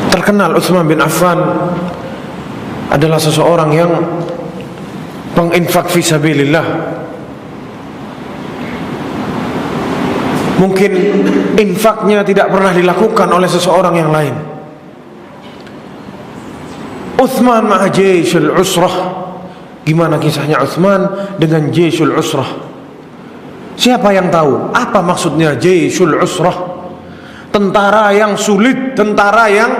Terkenal Utsman bin Affan adalah seseorang yang menginfak fisabilillah. Mungkin infaknya tidak pernah dilakukan oleh seseorang yang lain. Utsman ma'a jayshul usrah. Gimana kisahnya Utsman dengan jayshul usrah? Siapa yang tahu apa maksudnya jayshul usrah? Tentara yang sulit, tentara yang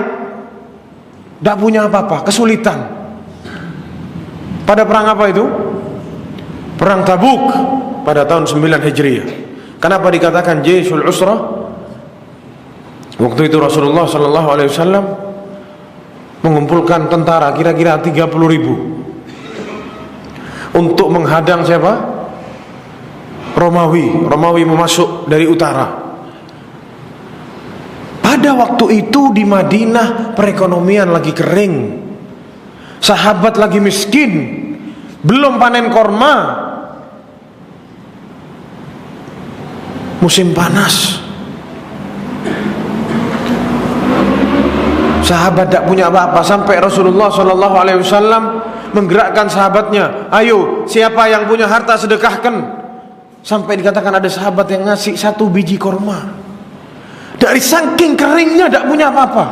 tidak punya apa-apa, kesulitan. Pada perang apa itu? Perang Tabuk pada tahun 9 Hijriah. Kenapa dikatakan jayshul usrah? Waktu itu Rasulullah SAW mengumpulkan tentara kira-kira 30.000 untuk menghadang siapa? Romawi memasuk dari utara. Pada waktu itu di Madinah perekonomian lagi kering, sahabat lagi miskin, belum panen korma, musim panas. Sahabat tidak punya apa-apa, sampai Rasulullah SAW menggerakkan sahabatnya, ayo siapa yang punya harta sedekahkan. Sampai dikatakan ada sahabat yang ngasih 1 biji korma. Dari saking keringnya tidak punya apa-apa.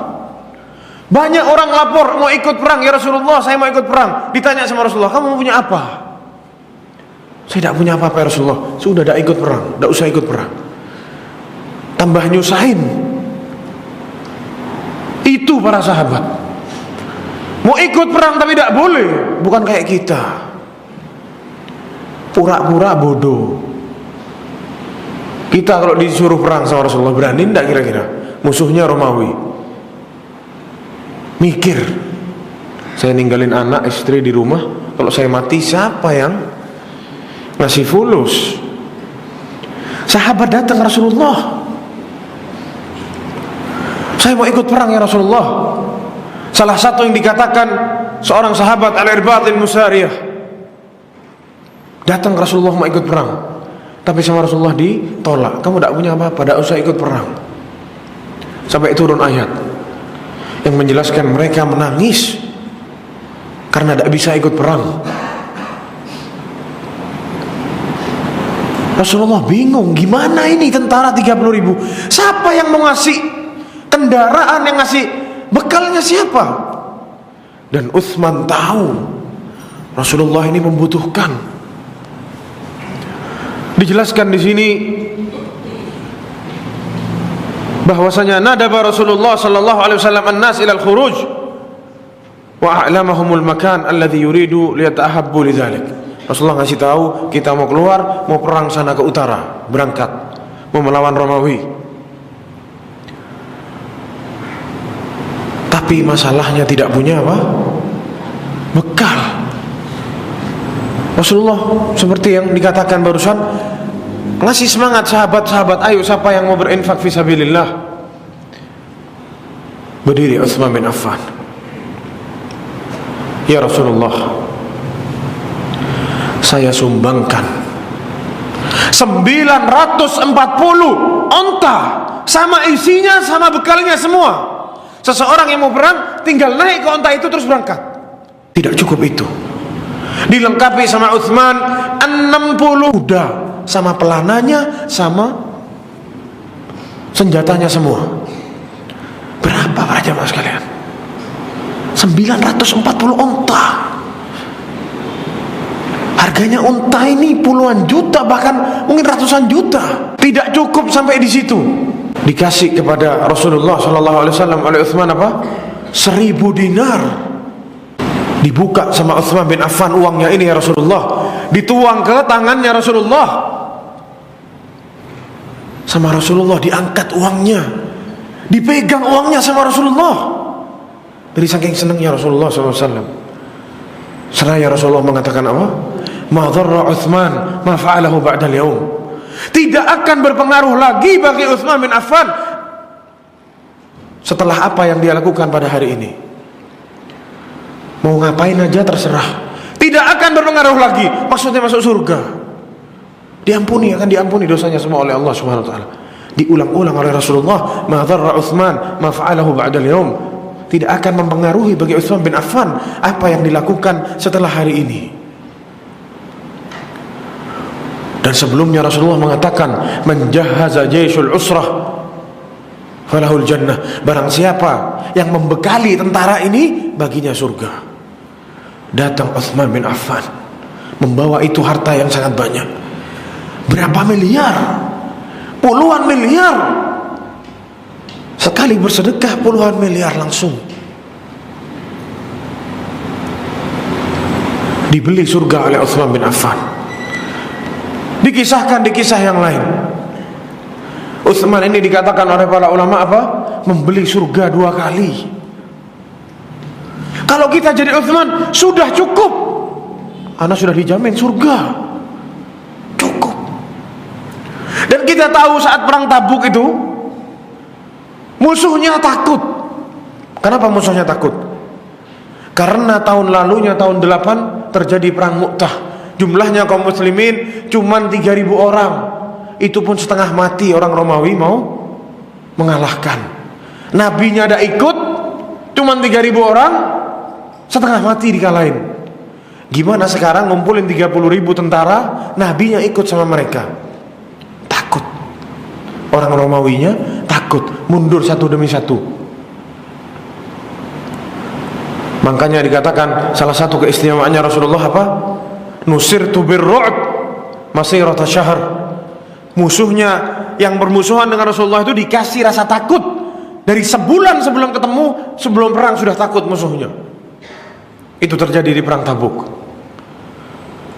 Banyak orang lapor mau ikut perang, ya Rasulullah saya mau ikut perang. Ditanya sama Rasulullah, kamu punya apa? Saya tidak punya apa-apa ya Rasulullah. Sudah tidak ikut perang, tidak usah ikut perang. Tambah nyusahin. Itu para sahabat. Mau ikut perang tapi tidak boleh. Bukan kayak kita, pura-pura bodoh. Kita kalau disuruh perang sama Rasulullah berani tidak kira-kira? Musuhnya Romawi. Mikir, saya ninggalin anak istri di rumah, kalau saya mati siapa yang ngasih fulus? Sahabat datang Rasulullah, saya mau ikut perang ya Rasulullah. Salah satu yang dikatakan seorang sahabat Al-Irbad al-Musariyah datang ke Rasulullah mau ikut perang, tapi sama Rasulullah ditolak. Kamu tidak punya apa-apa, tidak usah ikut perang. Sampai turun ayat yang menjelaskan mereka menangis karena tidak bisa ikut perang. Rasulullah bingung, gimana ini tentara 30.000? Siapa yang mau ngasih kendaraan, yang ngasih bekalnya siapa? Dan Utsman tahu Rasulullah ini membutuhkan. Dijelaskan di sini bahwasanya nadaba Rasulullah sallallahu alaihi wasallam an-nas ila al-khuruj wa a'lamahumul makan alladhi yuridu liyatahabbu lidzalik. Rasulullah ngasih tahu kita mau keluar, mau perang sana ke utara, berangkat mau melawan Romawi. Tapi masalahnya tidak punya apa? Bekal. Rasulullah seperti yang dikatakan barusan ngasih semangat sahabat-sahabat, ayo siapa yang mau berinfak fisabilillah. Berdiri Utsman bin Affan, ya Rasulullah, saya sumbangkan 940 onta sama isinya sama bekalnya semua. Seseorang yang mau perang tinggal naik ke onta itu terus berangkat. Tidak cukup itu, dilengkapi sama Utsman 60 kuda sama pelananya sama senjatanya semua. Berapa para jamaah sekalian? 940 onta. Harganya onta ini puluhan juta, bahkan mungkin ratusan juta. Tidak cukup sampai di situ. Dikasih kepada Rasulullah SAW oleh Utsman apa? 1000 dinar. Dibuka sama Utsman bin Affan uangnya ini ya Rasulullah, dituang ke tangannya Rasulullah. Sama Rasulullah diangkat uangnya, dipegang uangnya sama Rasulullah. Dari saking senangnya Rasulullah SAW. Seraya Rasulullah mengatakan apa? Ma dharra Utsman ma fa'alahu ba'dal yaum. Tidak akan berpengaruh lagi bagi Utsman bin Affan setelah apa yang dia lakukan pada hari ini. Mau ngapain aja terserah, tidak akan berpengaruh lagi. Maksudnya masuk surga, diampuni, akan diampuni dosanya semua oleh Allah Subhanahu wa taala. Diulang-ulang oleh Rasulullah, ma dharra Utsman ma fa'alahu ba'dal yaum. tidak akan mempengaruhi bagi Utsman bin Affan apa yang dilakukan setelah hari ini. Dan sebelumnya Rasulullah mengatakan, "Man jahaza jaisul usrah falahul jannah." Barang siapa yang membekali tentara ini, baginya surga. Datang Utsman bin Affan membawa itu harta yang sangat banyak. Berapa miliar? Puluhan miliar. Sekali bersedekah puluhan miliar langsung. Dibeli surga oleh Utsman bin Affan. Dikisahkan di kisah yang lain, Utsman ini dikatakan oleh para ulama apa? Membeli surga 2 kali. Kalau kita jadi Utsman, sudah cukup. Ana sudah dijamin surga. Cukup. Dan kita tahu saat perang Tabuk itu, musuhnya takut. Kenapa musuhnya takut? Karena tahun lalunya, tahun 8, terjadi perang Mu'tah. Jumlahnya kaum muslimin cuman 3.000 orang. Itu pun setengah mati, orang Romawi mau mengalahkan. Nabinya ada ikut, cuman 3.000 orang, setengah mati dikalahin. Gimana sekarang ngumpulin 30.000 tentara, nabinya ikut sama mereka? Takut. Orang Romawinya takut, mundur satu demi satu. Makanya dikatakan salah satu keistimewaannya Rasulullah apa? Nusirtu birru'b masirata syahr. Musuhnya yang bermusuhan dengan Rasulullah itu dikasih rasa takut dari sebulan sebelum ketemu, sebelum perang sudah takut musuhnya. Itu terjadi di perang Tabuk.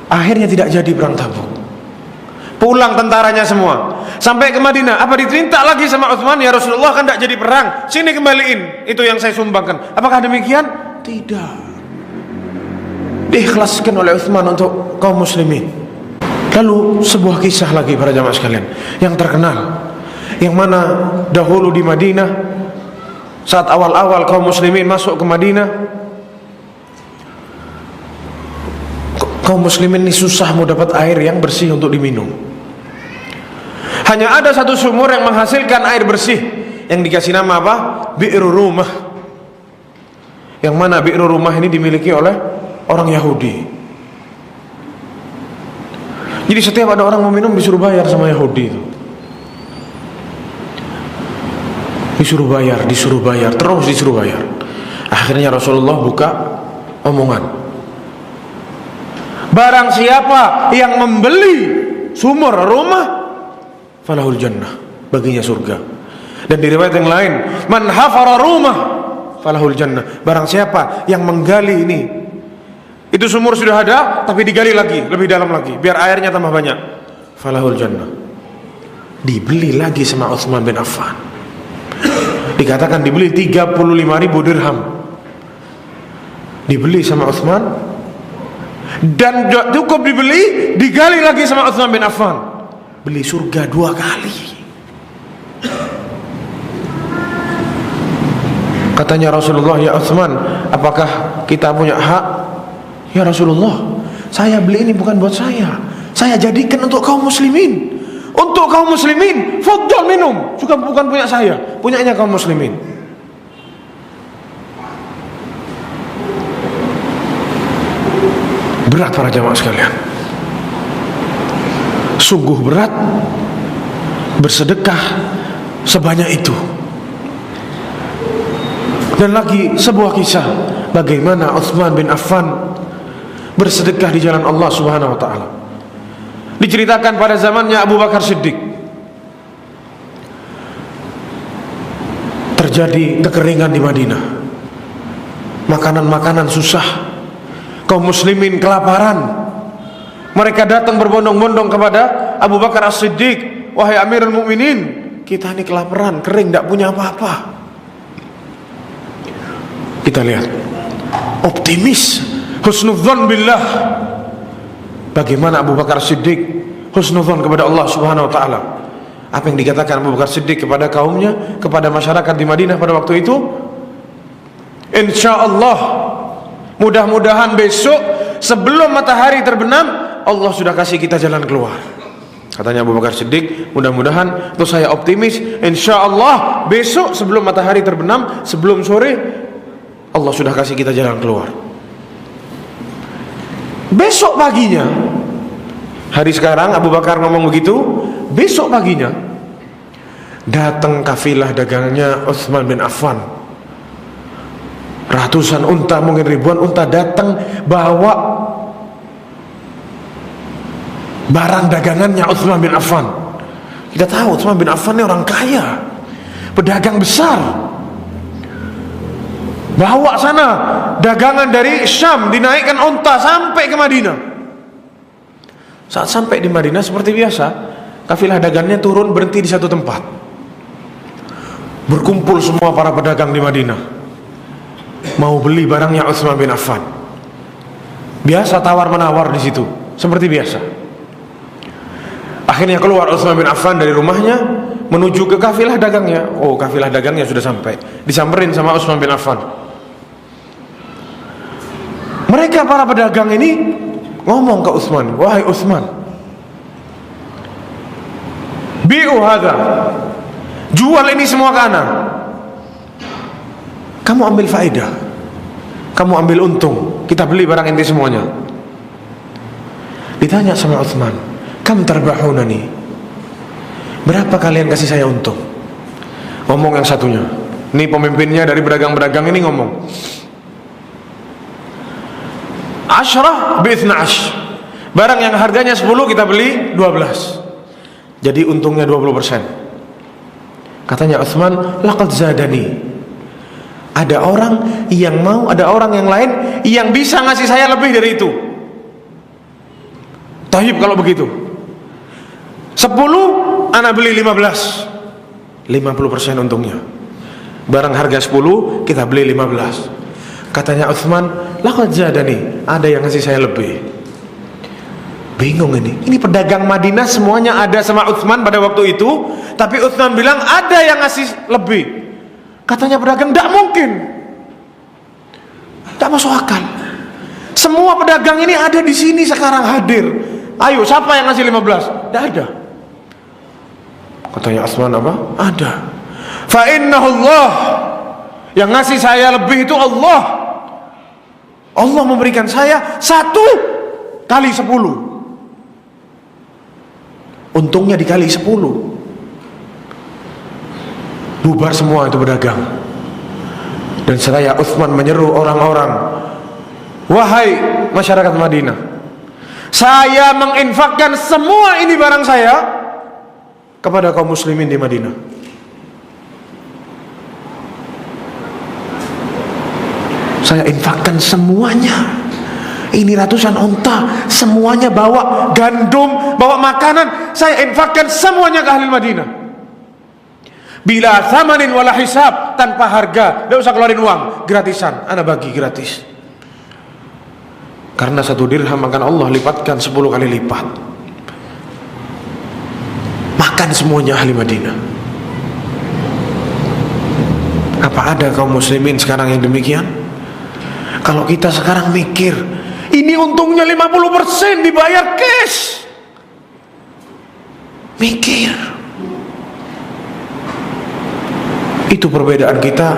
Akhirnya tidak jadi perang Tabuk. Pulang tentaranya semua. Sampai ke Madinah. Apa diminta lagi sama Utsman? Ya Rasulullah, kan tidak jadi perang. Sini kembaliin. Itu yang saya sumbangkan. Apakah demikian? Tidak. Diikhlaskan oleh Utsman untuk kaum muslimin. Lalu sebuah kisah lagi para jamaah sekalian yang terkenal, yang mana dahulu di Madinah, saat awal-awal kaum muslimin masuk ke Madinah, kaum muslimin ini susah mau dapat air yang bersih untuk diminum. Hanya ada satu sumur yang menghasilkan air bersih, yang dikasih nama apa? Bi'ru Rumah. Yang mana Bi'ru Rumah ini dimiliki oleh orang Yahudi. Jadi setiap ada orang mau minum disuruh bayar sama Yahudi itu. Disuruh bayar, terus disuruh bayar. Akhirnya Rasulullah buka omongan. Barang siapa yang membeli sumur rumah, falahul jannah, baginya surga. Dan di riwayat yang lain, man hafara rumah, falahul jannah. Barang siapa yang menggali ini, itu sumur sudah ada tapi digali lagi, lebih dalam lagi biar airnya tambah banyak, falahul jannah. Dibeli lagi sama Utsman bin Affan. Dikatakan dibeli 35.000 dirham. Dibeli sama Utsman. Dan cukup dibeli, digali lagi sama Utsman bin Affan. Beli surga 2 kali. Katanya Rasulullah, ya Utsman, apakah kita punya hak? Ya Rasulullah, saya beli ini bukan buat saya jadikan untuk kaum muslimin. Untuk kaum muslimin, fadhal minum. Juga bukan punya saya, punyanya kaum muslimin. Berat para jamaah sekalian. Sungguh berat bersedekah sebanyak itu. Dan lagi sebuah kisah bagaimana Utsman bin Affan bersedekah di jalan Allah Subhanahu wa taala. Diceritakan pada zamannya Abu Bakar Siddiq terjadi kekeringan di Madinah. Makanan-makanan susah. Kaum muslimin kelaparan. Mereka datang berbondong-bondong kepada Abu Bakar As-Siddiq, wahai Amirul Mukminin, kita ini kelaparan, kering, tidak punya apa-apa. Kita lihat optimis, husnudzon billah. Bagaimana Abu Bakar Siddiq husnudzon kepada Allah Subhanahu wa taala. Apa yang dikatakan Abu Bakar Siddiq kepada kaumnya, kepada masyarakat di Madinah pada waktu itu? Insyaallah, mudah-mudahan besok sebelum matahari terbenam Allah sudah kasih kita jalan keluar. Katanya Abu Bakar Siddiq, mudah-mudahan, itu saya optimis, insyaallah besok sebelum matahari terbenam, sebelum sore Allah sudah kasih kita jalan keluar. Besok paginya, hari sekarang Abu Bakar ngomong begitu, besok paginya datang kafilah dagangnya Utsman bin Affan. Ratusan unta, mungkin ribuan unta datang bawa barang dagangannya Utsman bin Affan. Kita tahu Utsman bin Affan ini orang kaya, pedagang besar. Bawa sana dagangan dari Syam, dinaikkan unta sampai ke Madinah. Saat sampai di Madinah seperti biasa, kafilah dagangnya turun berhenti di satu tempat. Berkumpul semua para pedagang di Madinah, mau beli barangnya Utsman bin Affan. Biasa tawar menawar di situ, seperti biasa. Akhirnya keluar Utsman bin Affan dari rumahnya menuju ke kafilah dagangnya. Oh, kafilah dagangnya sudah sampai, disamperin sama Utsman bin Affan. Mereka para pedagang ini ngomong ke Utsman, wahai Utsman, bi'u hadza, jual ini semua ke ana. Kamu ambil faedah, kamu ambil untung, kita beli barang inti semuanya. Ditanya sama Utsman, kam tarbahunani, berapa kalian kasih saya untung? Ngomong yang satunya, ini pemimpinnya dari pedagang-pedagang ini ngomong, Ashrah bi-12, barang yang harganya 10 kita beli 12, jadi untungnya 20%. Katanya Utsman, laqad zadani, ada orang yang mau, ada orang yang lain yang bisa ngasih saya lebih dari itu. Taib kalau begitu, 10 ana beli 15, 50% untungnya. Barang harga 10 kita beli 15. Katanya Utsman, laqad zadani, ada yang ngasih saya lebih. Bingung ini pedagang Madinah semuanya ada sama Utsman pada waktu itu, tapi Utsman bilang ada yang ngasih lebih. Katanya pedagang, tidak mungkin, tidak masuk akal. Semua pedagang ini ada di sini sekarang hadir. Ayo, siapa yang ngasih 15? Tidak ada. Katanya Utsman, apa? Ada. Fa innahullah, yang ngasih saya lebih itu Allah. Allah memberikan saya 1 kali 10, untungnya dikali 10. Bubar semua itu pedagang. Dan seraya Utsman menyeru orang-orang, wahai masyarakat Madinah, saya menginfakkan semua ini barang saya kepada kaum muslimin di Madinah. Saya infakkan semuanya. Ini ratusan unta, semuanya bawa gandum, bawa makanan, saya infakkan semuanya ke ahli Madinah. Bila thamanin wala hisab, tanpa harga, tidak usah keluarin uang, gratisan, ana bagi gratis. Karena 1 dirham akan Allah lipatkan 10 kali lipat. Makan semuanya ahli Madinah. Apa ada kaum muslimin sekarang yang demikian? Kalau kita sekarang mikir, ini untungnya 50% dibayar cash, mikir. Itu perbedaan kita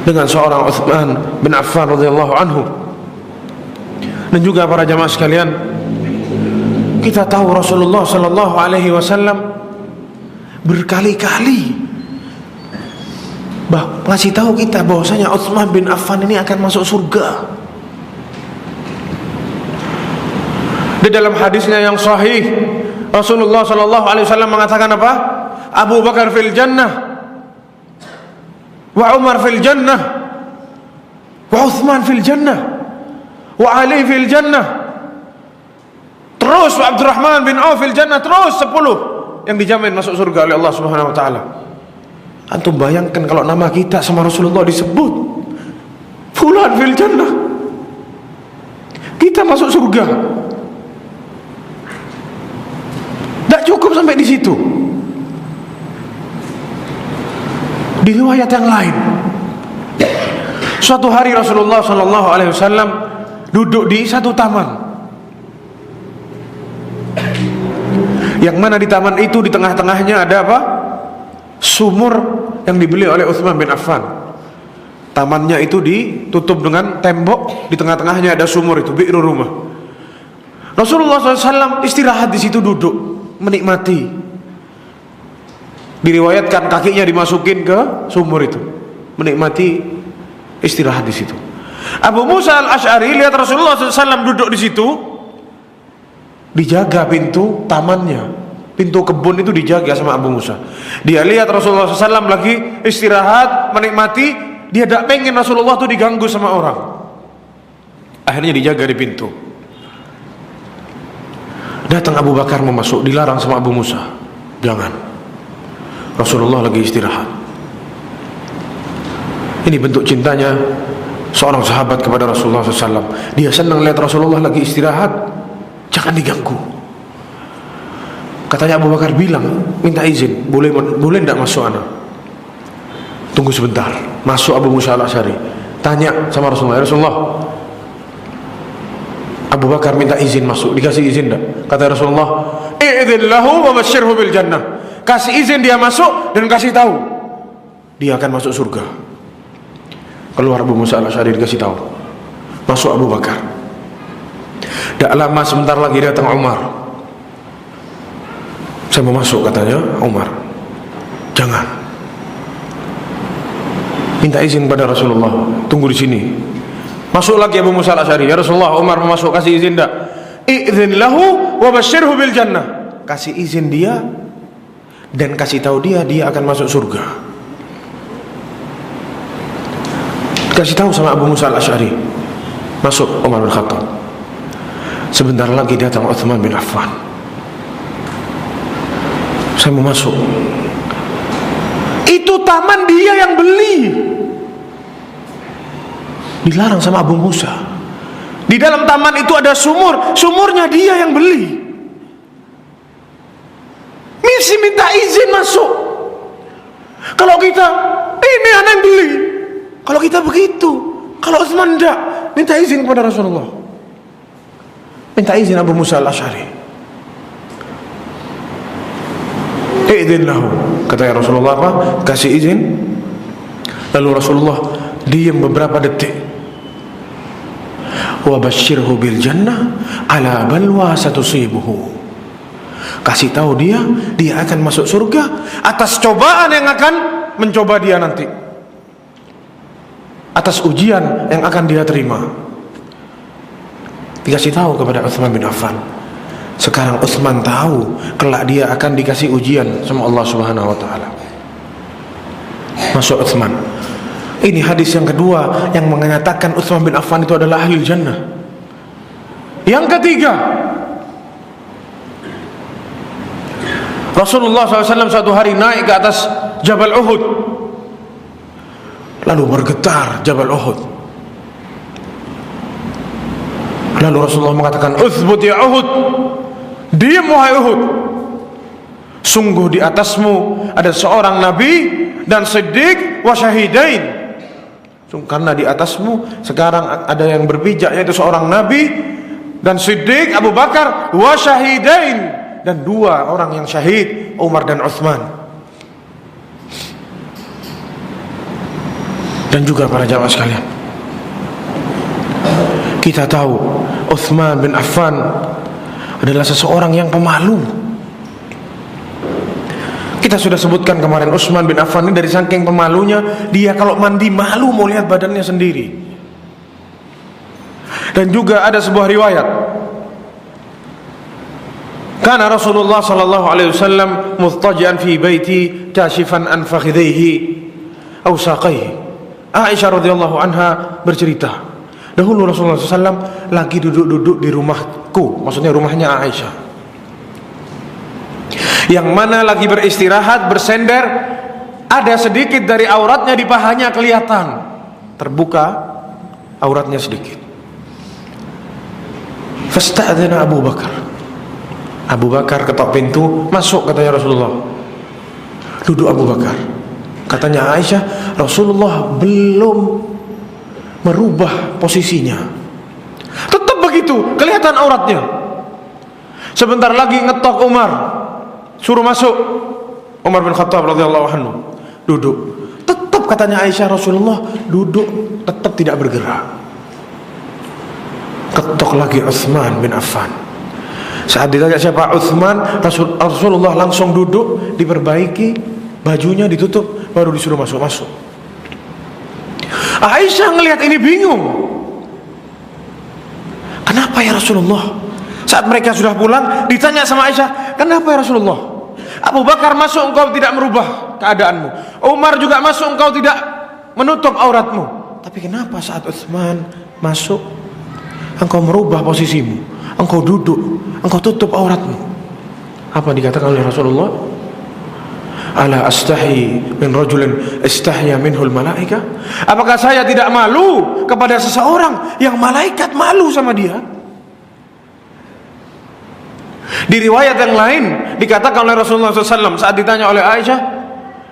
dengan seorang Utsman bin Affan radhiyallahu anhu. Dan juga para jamaah sekalian, kita tahu Rasulullah sallallahu alaihi wasallam berkali-kali ngasih tahu kita bahwasanya Utsman bin Affan ini akan masuk surga. Di dalam hadisnya yang sahih, Rasulullah sallallahu alaihi wasallam mengatakan apa? Abu Bakar fil jannah, wa Umar fil jannah, wa Utsman fil jannah, wa Ali fil jannah. Terus Abdurrahman bin Auf fil jannah, terus 10 yang dijamin masuk surga oleh Allah Subhanahu wa taala. Antum bayangkan kalau nama kita sama Rasulullah disebut, fulan fil jannah, kita masuk surga. Tidak cukup sampai di situ. Di riwayat yang lain, suatu hari Rasulullah sallallahu alaihi wasallam duduk di satu taman, yang mana di taman itu di tengah-tengahnya ada apa? Sumur yang dibeli oleh Utsman bin Affan. Tamannya itu ditutup dengan tembok, di tengah-tengahnya ada sumur itu, bi'ru rumah. Rasulullah SAW istirahat di situ, duduk menikmati. Diriwayatkan kakinya dimasukin ke sumur itu, menikmati istirahat di situ. Abu Musa al-Asy'ari lihat Rasulullah SAW duduk di situ, dijaga pintu tamannya, pintu kebun itu dijaga sama Abu Musa. Dia lihat Rasulullah SAW lagi istirahat menikmati, dia tidak pengen Rasulullah itu diganggu sama orang. Akhirnya dijaga di pintu. Datang Abu Bakar mau masuk, dilarang sama Abu Musa, jangan, Rasulullah lagi istirahat. Ini bentuk cintanya seorang sahabat kepada Rasulullah SAW. Dia senang lihat Rasulullah lagi istirahat, jangan diganggu. Katanya Abu Bakar bilang, minta izin, boleh tidak masuk anak? Tunggu sebentar. Masuk Abu Musa al-Asy'ari, tanya sama Rasulullah, ya Rasulullah, Abu Bakar minta izin masuk, dikasih izin tidak? Kata Rasulullah, i'dzin lahu wa basyirhu bil jannah. Kasih izin dia masuk dan kasih tahu dia akan masuk surga. Keluar Abu Musa al-Asy'ari, dikasih tahu. Masuk Abu Bakar. Tak lama sebentar lagi datang Umar. Saya mau masuk, katanya Umar. Jangan. Minta izin pada Rasulullah, tunggu di sini. Masuk lagi Abu Musa al-Asy'ari, ya Rasulullah, Umar mau masuk, kasih izin tak? I'dzin lahu wa basyirhu bil jannah. Kasih izin dia dan kasih tahu dia akan masuk surga. Kasih tahu sama Abu Musa al-Asy'ari. Masuk Umar bin Khattab. Sebentar lagi datang Utsman bin Affan. Saya mau masuk. Itu taman dia yang beli. Dilarang sama Abu Musa. Di dalam taman itu ada sumur, sumurnya dia yang beli. Misi minta izin masuk. Kalau kita, ini anak yang beli. Kalau kita begitu, kalau Utsman tidak, minta izin kepada Rasulullah. Minta izin Abu Musa al-Asy'ari. I'dzin lahu, kata Rasulullah apa? Kasih izin. Lalu Rasulullah diam beberapa detik. Wa basyirhu bil jannah ala balwa satusibuhu. Kasih tahu dia akan masuk surga atas cobaan yang akan mencoba dia nanti, atas ujian yang akan dia terima. Dikasih tahu kepada Utsman bin Affan. Sekarang Utsman tahu kelak dia akan dikasih ujian sama Allah Subhanahu wa taala. Masuk Utsman. Ini hadis yang kedua yang mengatakan Utsman bin Affan itu adalah ahli jannah. Yang ketiga, Rasulullah SAW suatu hari naik ke atas Jabal Uhud. Lalu bergetar Jabal Uhud. Lalu Rasulullah mengatakan, "Uthbut ya Uhud." Diam wahai Uhud. Sungguh di atasmu ada seorang nabi dan siddiq wa syahidain. Karena di atasmu sekarang ada yang berpijak, yaitu seorang nabi dan siddiq Abu Bakar, wa syahidain, dan dua orang yang syahid, Umar dan Utsman. Dan juga para jamaah sekalian, kita tahu Utsman bin Affan adalah seseorang yang pemalu. Kita sudah sebutkan kemarin, Utsman bin Affan ini dari saking pemalunya, dia kalau mandi malu mau lihat badannya sendiri. Dan juga ada sebuah riwayat, kana Rasulullah sallallahu alaihi wasallam mustajian fi baiti kashifan an fakhidhihi aw saqaihi. Aisyah radhiyallahu anha bercerita, dahulu Rasulullah SAW lagi duduk-duduk di rumahku, maksudnya rumahnya Aisyah, yang mana lagi beristirahat, bersender, ada sedikit dari auratnya di pahanya kelihatan, terbuka auratnya sedikit. Fasta'adzana Abu Bakar. Abu Bakar ketok pintu, masuk katanya Rasulullah. Duduk Abu Bakar. Katanya Aisyah, Rasulullah belum merubah posisinya, tetap begitu, kelihatan auratnya. Sebentar lagi ngetok Umar, suruh masuk. Umar bin Khattab radhiyallahu anhu duduk, tetap katanya Aisyah, Rasulullah duduk tetap tidak bergerak. Ketok lagi Utsman bin Affan. Saat ditanya siapa Utsman, Rasulullah langsung duduk, diperbaiki bajunya, ditutup, baru disuruh masuk. Aisyah ngelihat ini bingung. Kenapa ya Rasulullah? Saat mereka sudah pulang, ditanya sama Aisyah, kenapa ya Rasulullah? Abu Bakar masuk, engkau tidak merubah keadaanmu. Umar juga masuk, engkau tidak menutup auratmu. Tapi kenapa saat Utsman masuk, engkau merubah posisimu, engkau duduk, engkau tutup auratmu? Apa dikatakan oleh Rasulullah? Ala astahi min rajulin istahya minhul malaika? Apakah saya tidak malu kepada seseorang yang malaikat malu sama dia? Di riwayat yang lain dikatakan oleh Rasulullah SAW saat ditanya oleh Aisyah,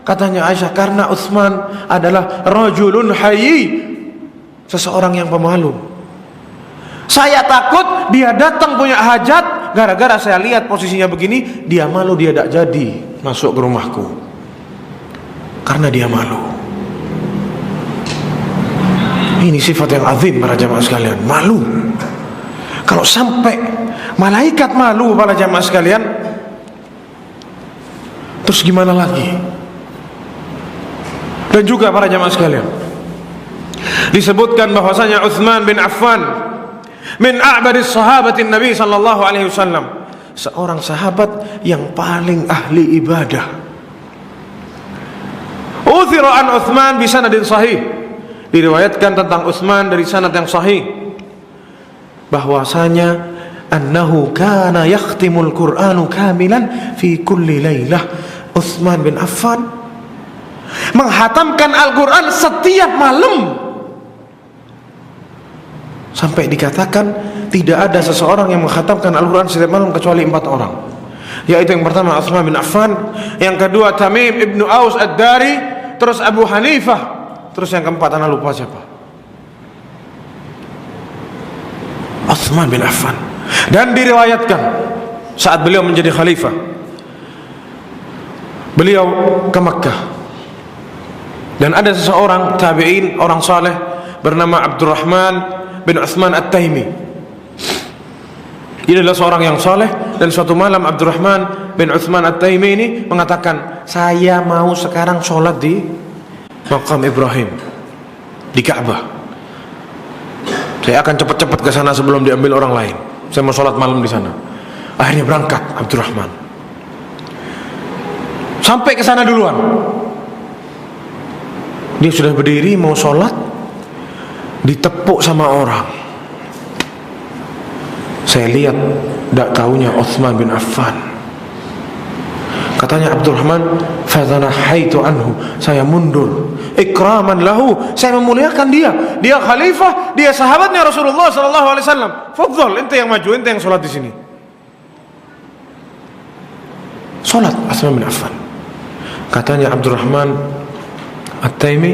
katanya Aisyah, karena Utsman adalah rajulun hayy, seseorang yang pemalu. Saya takut dia datang punya hajat, gara-gara saya lihat posisinya begini, dia malu, dia tidak jadi masuk ke rumahku karena dia malu. Ini sifat yang azim para jamaah sekalian, malu. Kalau sampai malaikat malu para jamaah sekalian, terus gimana lagi? Dan juga para jamaah sekalian, disebutkan bahwasanya Utsman bin Affan min a'badis sahabatin Nabi sallallahu alaihi wasallam, seorang sahabat yang paling ahli ibadah. Uthira an Utsman bi sanadin sahih, diriwayatkan tentang Utsman dari sanad yang sahih bahwasanya annahu kana yakhtimul Qur'anu kamilan fi kulli lailah. Utsman bin Affan menghatamkan Al-Qur'an setiap malam, sampai dikatakan tidak ada seseorang yang menghatamkan Al-Quran setiap malam kecuali 4 orang, yaitu yang pertama Utsman bin Affan, yang kedua Tamim ibnu Aus ad-Dari, terus Abu Hanifah, terus yang keempat anak lupa siapa, Utsman bin Affan. Dan diriwayatkan saat beliau menjadi khalifah, beliau ke Makkah, dan ada seseorang tabi'in, orang saleh bernama Abdurrahman bin Utsman At-Taimi. Dia adalah seorang yang saleh, dan suatu malam Abdurrahman bin Utsman At-Taimi ini mengatakan, saya mau sekarang sholat di Maqam Ibrahim, di Ka'bah. Saya akan cepat-cepat ke sana sebelum diambil orang lain. Saya mau sholat malam di sana. Akhirnya berangkat Abdurrahman. Sampai ke sana duluan. Dia sudah berdiri mau sholat, ditepuk sama orang. Saya lihat, tidak tahunya Utsman bin Affan. Katanya Abdurrahman, fadhanahaitu anhu, saya mundur, ikraman lahu, saya memuliakan dia. Dia khalifah, dia sahabatnya Rasulullah sallallahu alaihi wasallam. Fadhal, ente yang maju, ente yang sholat di sini. Sholat Utsman bin Affan. Katanya Abdurrahman At-Taimi,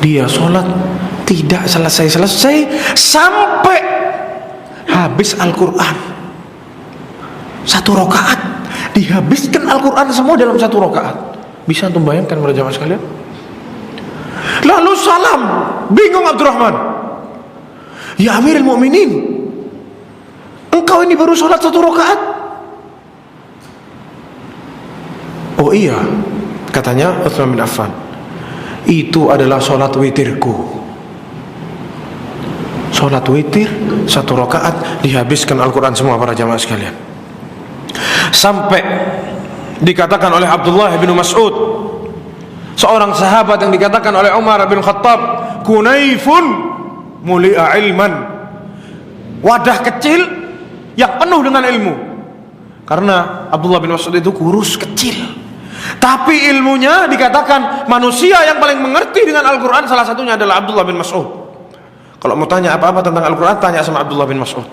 dia sholat tidak selesai sampai habis Al-Quran. 1 rakaat dihabiskan Al-Quran semua dalam 1 rakaat. Bisa antum bayangkan para jamaah sekalian? Lalu salam, bingung Abdurrahman, ya Amirul Mukminin, engkau ini baru sholat 1 rakaat? Oh iya, katanya Utsman bin Affan, itu adalah sholat witirku. Sholat witir 1 rakaat dihabiskan Al-Quran semua para jamaah sekalian. Sampai dikatakan oleh Abdullah bin Mas'ud, seorang sahabat yang dikatakan oleh Umar bin Khattab, kunaifun muli'a ilman, wadah kecil yang penuh dengan ilmu. Karena Abdullah bin Mas'ud itu kurus kecil, tapi ilmunya dikatakan manusia yang paling mengerti dengan Al-Quran salah satunya adalah Abdullah bin Mas'ud. Kalau mau tanya apa-apa tentang Al-Quran, tanya sama Abdullah bin Mas'ud.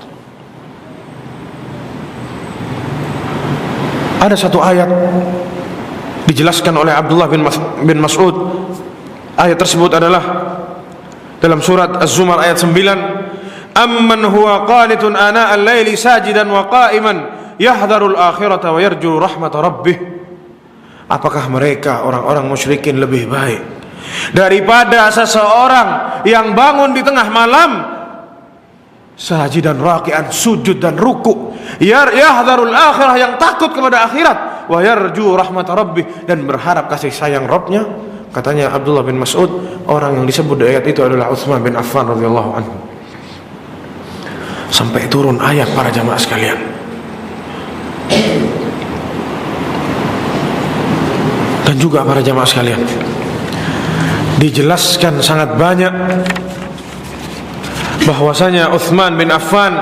Ada satu ayat dijelaskan oleh Abdullah bin Mas'ud. Ayat tersebut adalah dalam surat Az-Zumar ayat 9, amman huwa qanitun ana al-laili sajidan wa qa'iman yahdharul akhirata wa yarju rahmata rabbih. Apakah mereka orang-orang musyrikin lebih baik daripada seseorang yang bangun di tengah malam sajidan raki'an, sujud dan ruku, yahdharul akhirah, yang takut kepada akhirat, wa yarju rahmat rabbih, dan berharap kasih sayang Rabbnya? Katanya Abdullah bin Mas'ud, orang yang disebut di ayat itu adalah Utsman bin Affan radhiyallahu anhu. Sampai turun ayat, para jamaah sekalian. Dan juga para jamaah sekalian, dijelaskan sangat banyak bahwasanya Utsman bin Affan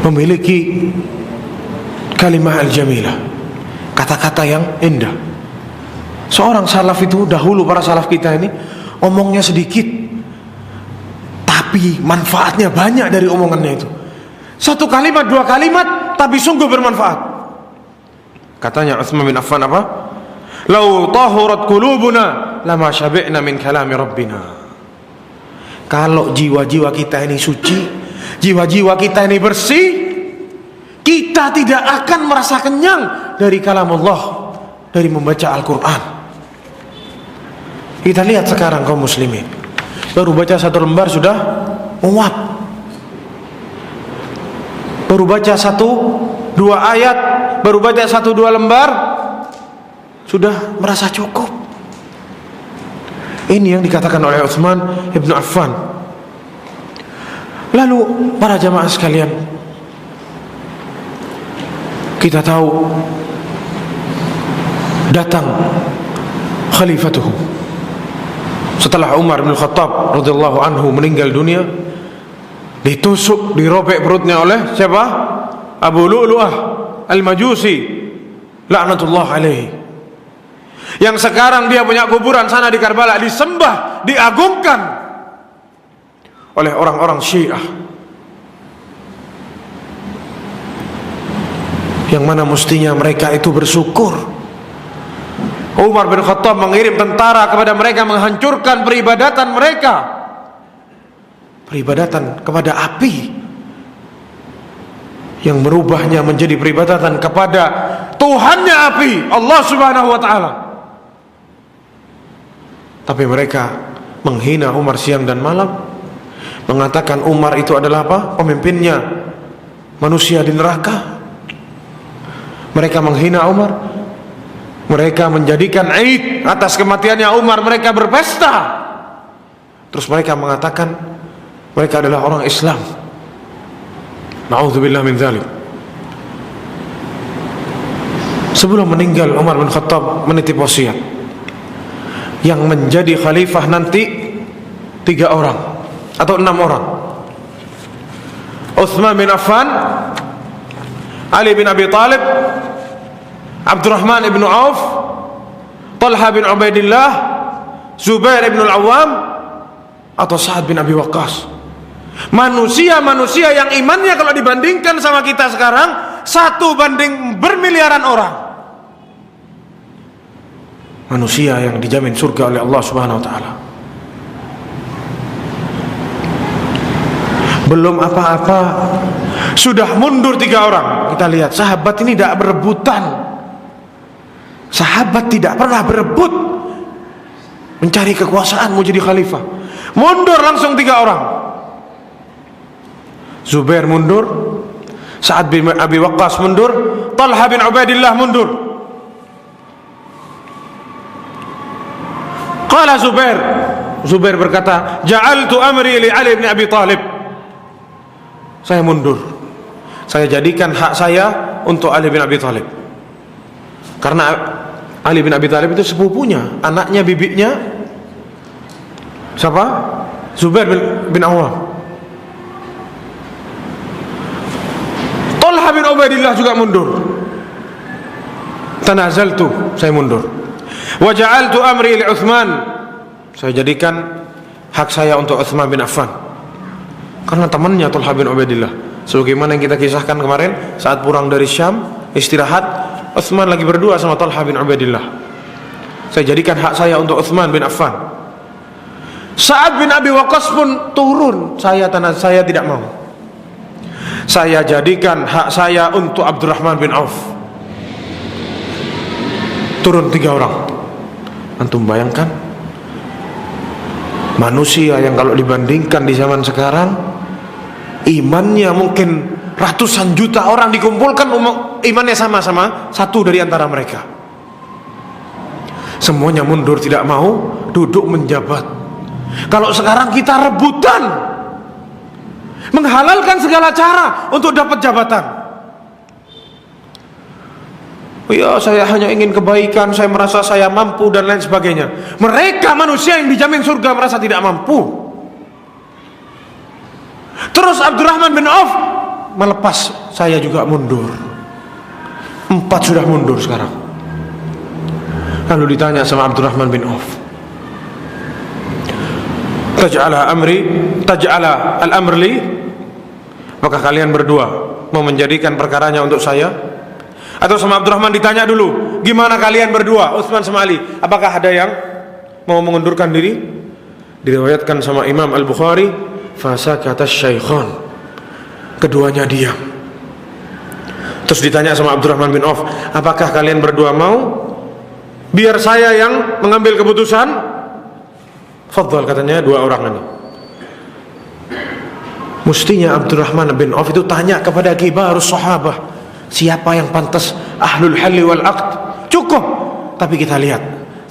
memiliki kalimah al-jamilah, kata-kata yang indah. Seorang salaf itu dahulu, para salaf kita ini omongnya sedikit tapi manfaatnya banyak dari omongannya itu. Satu kalimat, dua kalimat tapi sungguh bermanfaat. Katanya Utsman bin Affan apa? Lau tahurat qulubuna lama syabi'na min kalami rabbina. Kalau jiwa-jiwa kita ini suci, jiwa-jiwa kita ini bersih, kita tidak akan merasa kenyang dari kalam Allah, dari membaca Al-Quran. Kita lihat sekarang kaum muslimin, baru baca satu lembar sudah muat, baru baca satu dua ayat, baru baca satu dua lembar sudah merasa cukup. Ini yang dikatakan oleh Utsman ibn Affan. Lalu para jamaah sekalian, kita tahu datang khalifatuhu setelah Umar bin Khattab radhiyallahu anhu meninggal dunia, ditusuk, dirobek perutnya oleh siapa? Abu Lu'lu'ah al-Majusi laknatullah alaihi, yang sekarang dia punya kuburan sana di Karbala, disembah, diagungkan oleh orang-orang Syiah, yang mana mestinya mereka itu bersyukur. Umar bin Khattab mengirim tentara kepada mereka, menghancurkan peribadatan mereka, peribadatan kepada api, yang merubahnya menjadi peribadatan kepada Tuhannya api, Allah subhanahu wa ta'ala. Tapi mereka menghina Umar siang dan malam, mengatakan Umar itu adalah apa? Pemimpinnya manusia di neraka. Mereka menghina Umar, mereka menjadikan Aid atas kematiannya Umar, mereka berpesta. Terus mereka mengatakan mereka adalah orang Islam. Na'udzubillah min dzalik. Sebelum meninggal, Umar bin Khattab menitip wasiat, yang menjadi khalifah nanti 3 orang atau 6 orang: Utsman bin Affan, Ali bin Abi Thalib, Abdurrahman ibn Auf, Talha bin Ubaidillah, Zubair ibn al-Awwam, atau Sa'ad bin Abi Waqqas. Manusia-manusia yang imannya kalau dibandingkan sama kita sekarang 1 banding bermiliaran orang. Manusia yang dijamin surga oleh Allah subhanahu wa ta'ala. Belum apa-apa sudah mundur 3 orang. Kita lihat sahabat ini tidak berebutan. Sahabat tidak pernah berebut mencari kekuasaan mau jadi khalifah. Mundur langsung 3 orang. Zubair mundur, Sa'ad bin Abi Waqqas mundur, Talha bin Ubaidillah mundur. Qala Zubair berkata, ja'altu amri li Ali bin Abi Thalib. Saya mundur, saya jadikan hak saya untuk Ali bin Abi Thalib. Karena Ali bin Abi Thalib itu sepupunya, anaknya bibinya siapa? Zubair bin Awwam. Talha bin Ubaidillah juga mundur. Tanazaltu, saya mundur. Wa ja'altu amri li Utsman. Saya jadikan hak saya untuk Utsman bin Affan. Karena temannya Talha bin Ubaidillah. Sebagaimana yang kita kisahkan kemarin, saat pulang dari Syam, istirahat, Utsman lagi berdua sama Talha bin Ubaidillah. Saya jadikan hak saya untuk Utsman bin Affan. Sa'ad bin Abi Waqqas pun turun, saya tidak mau. Saya jadikan hak saya untuk Abdurrahman bin Auf. turun 3 orang. Antum bayangkan, manusia yang kalau dibandingkan di zaman sekarang, imannya mungkin ratusan juta orang dikumpulkan, imannya sama-sama satu dari antara mereka. Semuanya mundur, tidak mau duduk menjabat. Kalau sekarang kita rebutan, menghalalkan segala cara untuk dapat jabatan. Ya, saya hanya ingin kebaikan, saya merasa saya mampu dan lain sebagainya. Mereka manusia yang dijamin surga merasa tidak mampu. Terus Abdurrahman bin Auf melepas, saya juga mundur. 4 sudah mundur sekarang. Lalu ditanya sama Abdurrahman bin Auf, taj'ala al-amr li, apakah kalian berdua mau menjadikan perkaranya untuk saya? Atau sama Abdurrahman ditanya dulu, gimana kalian berdua, Utsman sama Ali, apakah ada yang mau mengundurkan diri? Diriwayatkan sama Imam Al-Bukhari, fasakata syaikhan, keduanya diam. Terus ditanya sama Abdurrahman bin Auf, apakah kalian berdua mau biar saya yang mengambil keputusan? Fadhal, katanya 2 orang ini. Mestinya Abdurrahman bin Auf itu tanya kepada kibarus sahabah, siapa yang pantas ahlul halli wal aqd, cukup. Tapi kita lihat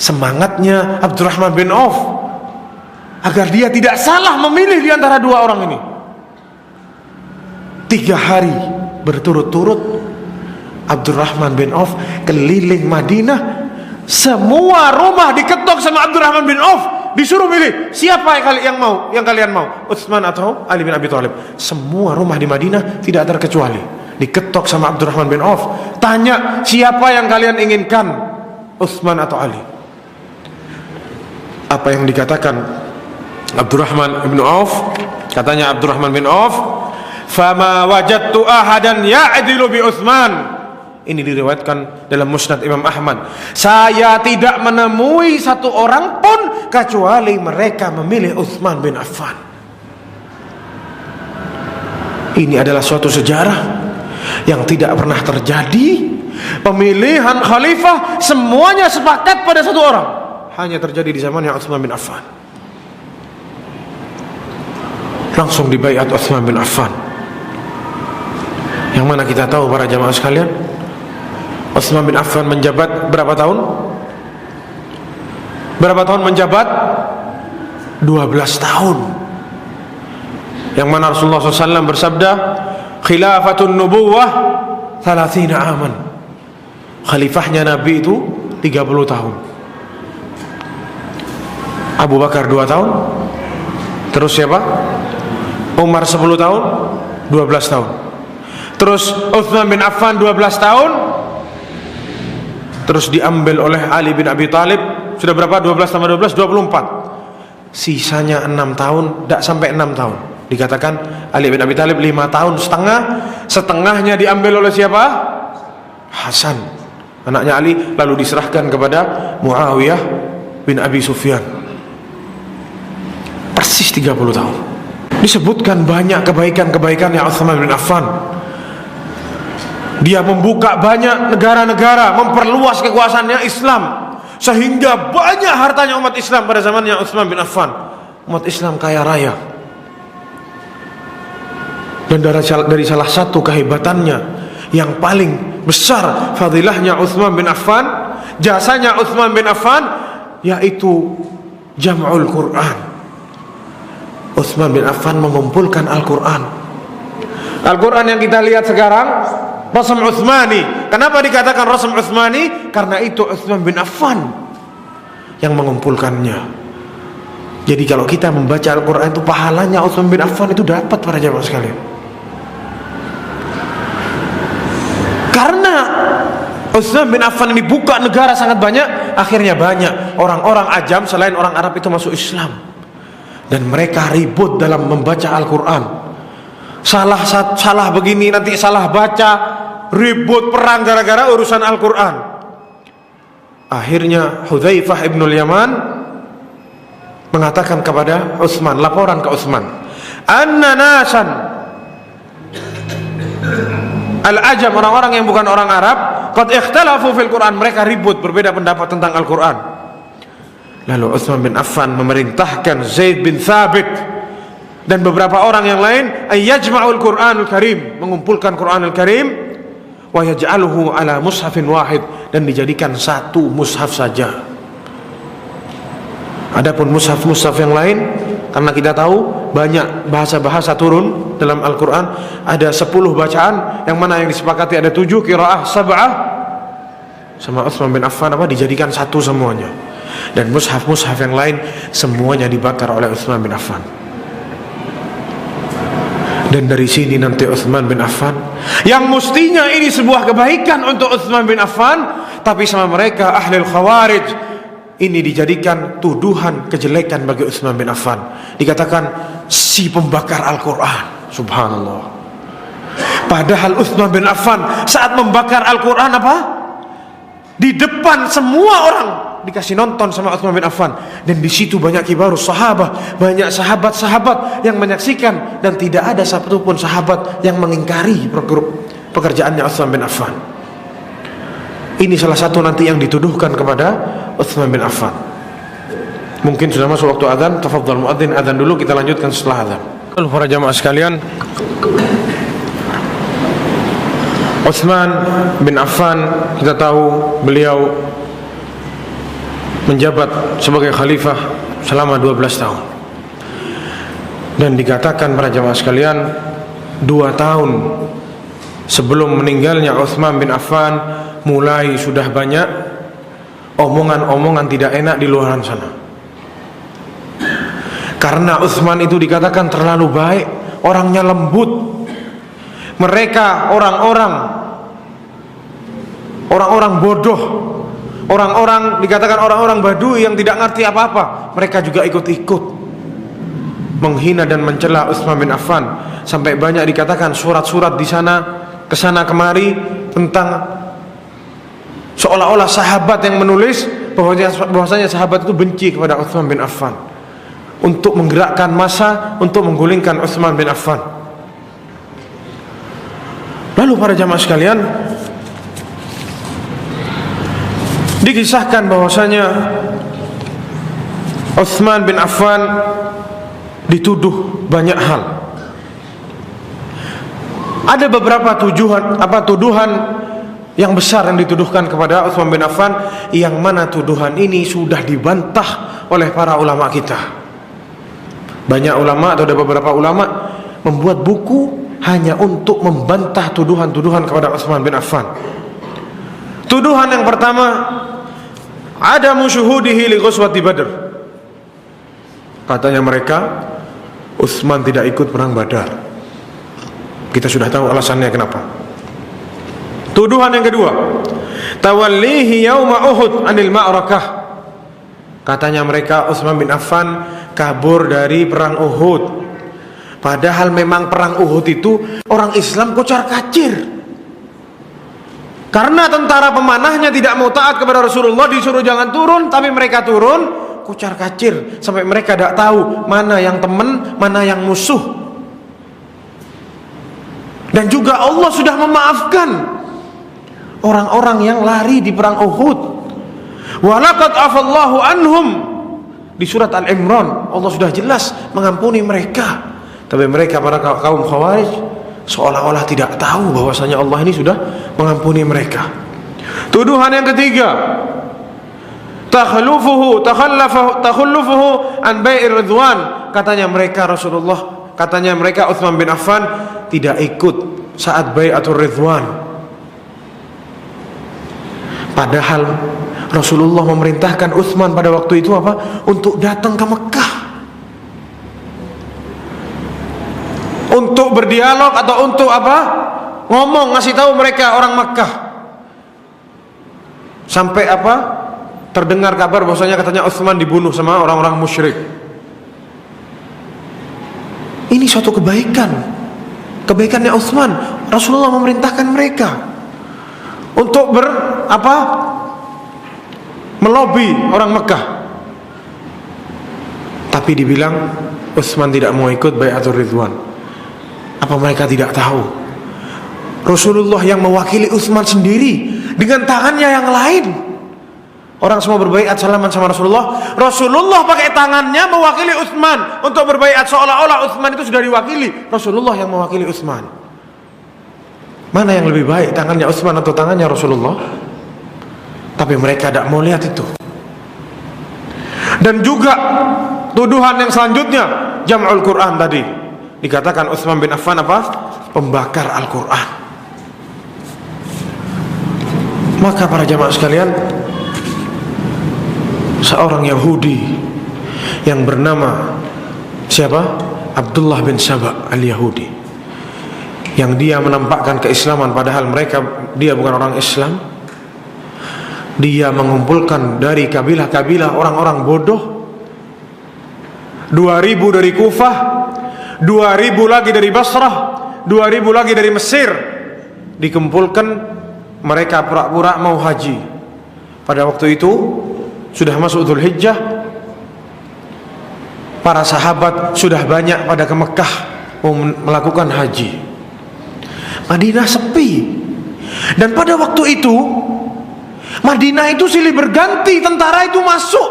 semangatnya Abdurrahman bin Auf agar dia tidak salah memilih di antara 2 orang ini. 3 hari berturut-turut Abdurrahman bin Auf keliling Madinah, semua rumah diketok sama Abdurrahman bin Auf, disuruh milih siapa yang kalian mau, Utsman atau Ali bin Abi Thalib. Semua rumah di Madinah tidak terkecuali diketok sama Abdurrahman bin Auf. Tanya, siapa yang kalian inginkan, Utsman atau Ali? Apa yang dikatakan Abdurrahman bin Auf? Katanya Abdurrahman bin Auf, fama wajadtu ahadan ya'dilu bi Utsman. Ini diriwayatkan dalam Musnad Imam Ahmad. Saya tidak menemui satu orang pun kecuali mereka memilih Utsman bin Affan. Ini adalah suatu sejarah yang tidak pernah terjadi. Pemilihan khalifah semuanya sepakat pada satu orang, hanya terjadi di zamannya Utsman bin Affan. Langsung dibaiat Utsman bin Affan. Yang mana kita tahu para jamaah sekalian, Utsman bin Affan menjabat berapa tahun? Berapa tahun menjabat? 12 tahun. Yang mana Rasulullah SAW bersabda, khilafatun nubuwah 30 aman. Khalifahnya Nabi itu 30 tahun. Abu Bakar 2 tahun. Terus siapa? Umar 10 tahun, 12 tahun. Terus Utsman bin Affan 12 tahun. Terus diambil oleh Ali bin Abi Thalib. Sudah berapa? 12 tambah 12, 24. Sisanya 6 tahun, tidak sampai 6 tahun. Dikatakan Ali bin Abi Thalib 5 tahun setengah. Setengahnya diambil oleh siapa? Hasan, anaknya Ali. Lalu diserahkan kepada Muawiyah bin Abi Sufyan. Persis 30 tahun. Disebutkan banyak kebaikan-kebaikan yang Utsman bin Affan. Dia membuka banyak negara-negara, memperluas kekuasaannya Islam, sehingga banyak hartanya umat Islam pada zamannya Utsman bin Affan. Umat Islam kaya raya. Dan dari salah satu kehebatannya yang paling besar fadilahnya Utsman bin Affan, jasanya Utsman bin Affan, yaitu jam'ul Quran. Utsman bin Affan mengumpulkan Al-Quran. Al-Quran yang kita lihat sekarang Rasm Utsmani. Kenapa dikatakan Rasm Utsmani? Karena itu Utsman bin Affan yang mengumpulkannya. Jadi kalau kita membaca Al-Quran itu pahalanya Utsman bin Affan itu dapat para jamaah sekalian. Karena Utsman bin Affan ini buka negara sangat banyak, akhirnya banyak orang-orang ajam selain orang Arab itu masuk Islam. Dan mereka ribut dalam membaca Al-Quran. Salah begini, nanti salah baca, ribut perang gara-gara urusan Al-Quran. Akhirnya Hudzaifah ibnul Yaman mengatakan kepada Utsman, laporan ke Utsman, anna nasan al-ajam, orang-orang yang bukan orang Arab, qad ikhtalafu fil Quran, mereka ribut berbeda pendapat tentang Al-Quran. Lalu Utsman bin Affan memerintahkan Zaid bin Thabit dan beberapa orang yang lain ayyajma'ul Qur'anul Karim, mengumpulkan Qur'anul Karim, wa yaj'aluhu ala mushafin wahid, dan dijadikan satu mushaf saja. Adapun mushaf-mushaf yang lain, karena kita tahu banyak bahasa-bahasa turun dalam Al-Quran, ada 10 bacaan, yang mana yang disepakati ada 7 qiraah sab'ah, sama Utsman bin Affan dijadikan satu semuanya. Dan mushaf-mushaf yang lain semuanya dibakar oleh Utsman bin Affan. Dan dari sini nanti Utsman bin Affan, yang mestinya ini sebuah kebaikan untuk Utsman bin Affan, tapi sama mereka ahlul khawarij, ini dijadikan tuduhan kejelekan bagi Utsman bin Affan. Dikatakan si pembakar Al-Quran. Subhanallah. Padahal Utsman bin Affan saat membakar Al-Quran di depan semua orang dikasih nonton sama Utsman bin Affan, dan di situ banyak kibarus sahabat, banyak sahabat-sahabat yang menyaksikan, dan tidak ada satupun sahabat yang mengingkari pekerjaannya Utsman bin Affan. Ini salah satu nanti yang dituduhkan kepada Utsman bin Affan. Mungkin sudah masuk waktu azan. Tafadhal muadzin, azan dulu, kita lanjutkan setelah azan. Para jamaah sekalian, Utsman bin Affan, kita tahu beliau menjabat sebagai khalifah selama 12 tahun. Dan dikatakan para jamaah sekalian, 2 tahun sebelum meninggalnya Utsman bin Affan, mulai sudah banyak omongan-omongan tidak enak di luar sana. Karena Utsman itu dikatakan terlalu baik, orangnya lembut. Mereka orang-orang bodoh, orang-orang dikatakan orang-orang Badui yang tidak ngerti apa-apa, mereka juga ikut-ikut menghina dan mencela Utsman bin Affan. Sampai banyak dikatakan surat-surat di sana kesana kemari tentang seolah-olah sahabat yang menulis bahwasanya sahabat itu benci kepada Utsman bin Affan, untuk menggerakkan massa untuk menggulingkan Utsman bin Affan. Lalu para jamaah sekalian, dikisahkan bahwasanya Utsman bin Affan dituduh banyak hal. Ada beberapa tuduhan yang besar yang dituduhkan kepada Utsman bin Affan, yang mana tuduhan ini sudah dibantah oleh para ulama kita. Banyak ulama atau ada beberapa ulama membuat buku hanya untuk membantah tuduhan-tuduhan kepada Utsman bin Affan. Tuduhan yang pertama, ada musyuhudihi li ghazwati Badr. Katanya mereka Utsman tidak ikut perang Badar. Kita sudah tahu alasannya kenapa. Tuduhan yang kedua, tawallihi yauma Uhud anil ma'rakah. Katanya mereka Utsman bin Affan kabur dari perang Uhud. Padahal memang perang Uhud itu orang Islam kocar-kacir. Karena tentara pemanahnya tidak mau taat kepada Rasulullah, disuruh jangan turun, tapi mereka turun, kocar-kacir sampai mereka tidak tahu mana yang teman, mana yang musuh. Dan juga Allah sudah memaafkan orang-orang yang lari di perang Uhud. Walaqad afallahu anhum, di surat Al-Imran Allah sudah jelas mengampuni mereka. Tapi mereka para kaum Khawarij seolah-olah tidak tahu bahwasanya Allah ini sudah mengampuni mereka. Tuduhan yang ketiga, takhallufuhu an bai'ir ridwan. Katanya mereka Utsman bin Affan tidak ikut saat bai'atur ridwan. Padahal Rasulullah memerintahkan Utsman pada waktu itu untuk datang ke Mekah, untuk berdialog atau untuk ngomong, ngasih tahu mereka orang Mekah. Sampai terdengar kabar bahwasanya katanya Utsman dibunuh sama orang-orang musyrik. Ini suatu kebaikannya Utsman. Rasulullah memerintahkan mereka untuk melobi orang Mekah. Tapi dibilang Utsman tidak mau ikut bai'atur ridwan. Apa mereka tidak tahu Rasulullah yang mewakili Utsman sendiri dengan tangannya yang lain. Orang semua berbaiat salaman sama Rasulullah. Rasulullah pakai tangannya mewakili Utsman untuk berbaiat, seolah-olah Utsman itu sudah diwakili. Rasulullah yang mewakili Utsman. Mana yang lebih baik, tangannya Utsman atau tangannya Rasulullah? Tapi mereka tidak mau lihat itu. Dan juga tuduhan yang selanjutnya, jam'ul Quran tadi. Dikatakan Utsman bin Affan apa? Pembakar Al-Quran. Maka para jamaah sekalian, seorang Yahudi yang bernama siapa? Abdullah bin Saba al-Yahudi, yang dia menampakkan keislaman padahal dia bukan orang Islam. Dia mengumpulkan dari kabilah-kabilah orang-orang bodoh, 2000 dari Kufah, 2000 lagi dari Basrah, 2000 lagi dari Mesir. Dikumpulkan, mereka pura-pura mau haji. Pada waktu itu sudah masuk Dzulhijjah, para sahabat sudah banyak pada ke Mekah mau melakukan haji. Madinah sepi. Dan pada waktu itu Madinah itu silih berganti, tentara itu masuk.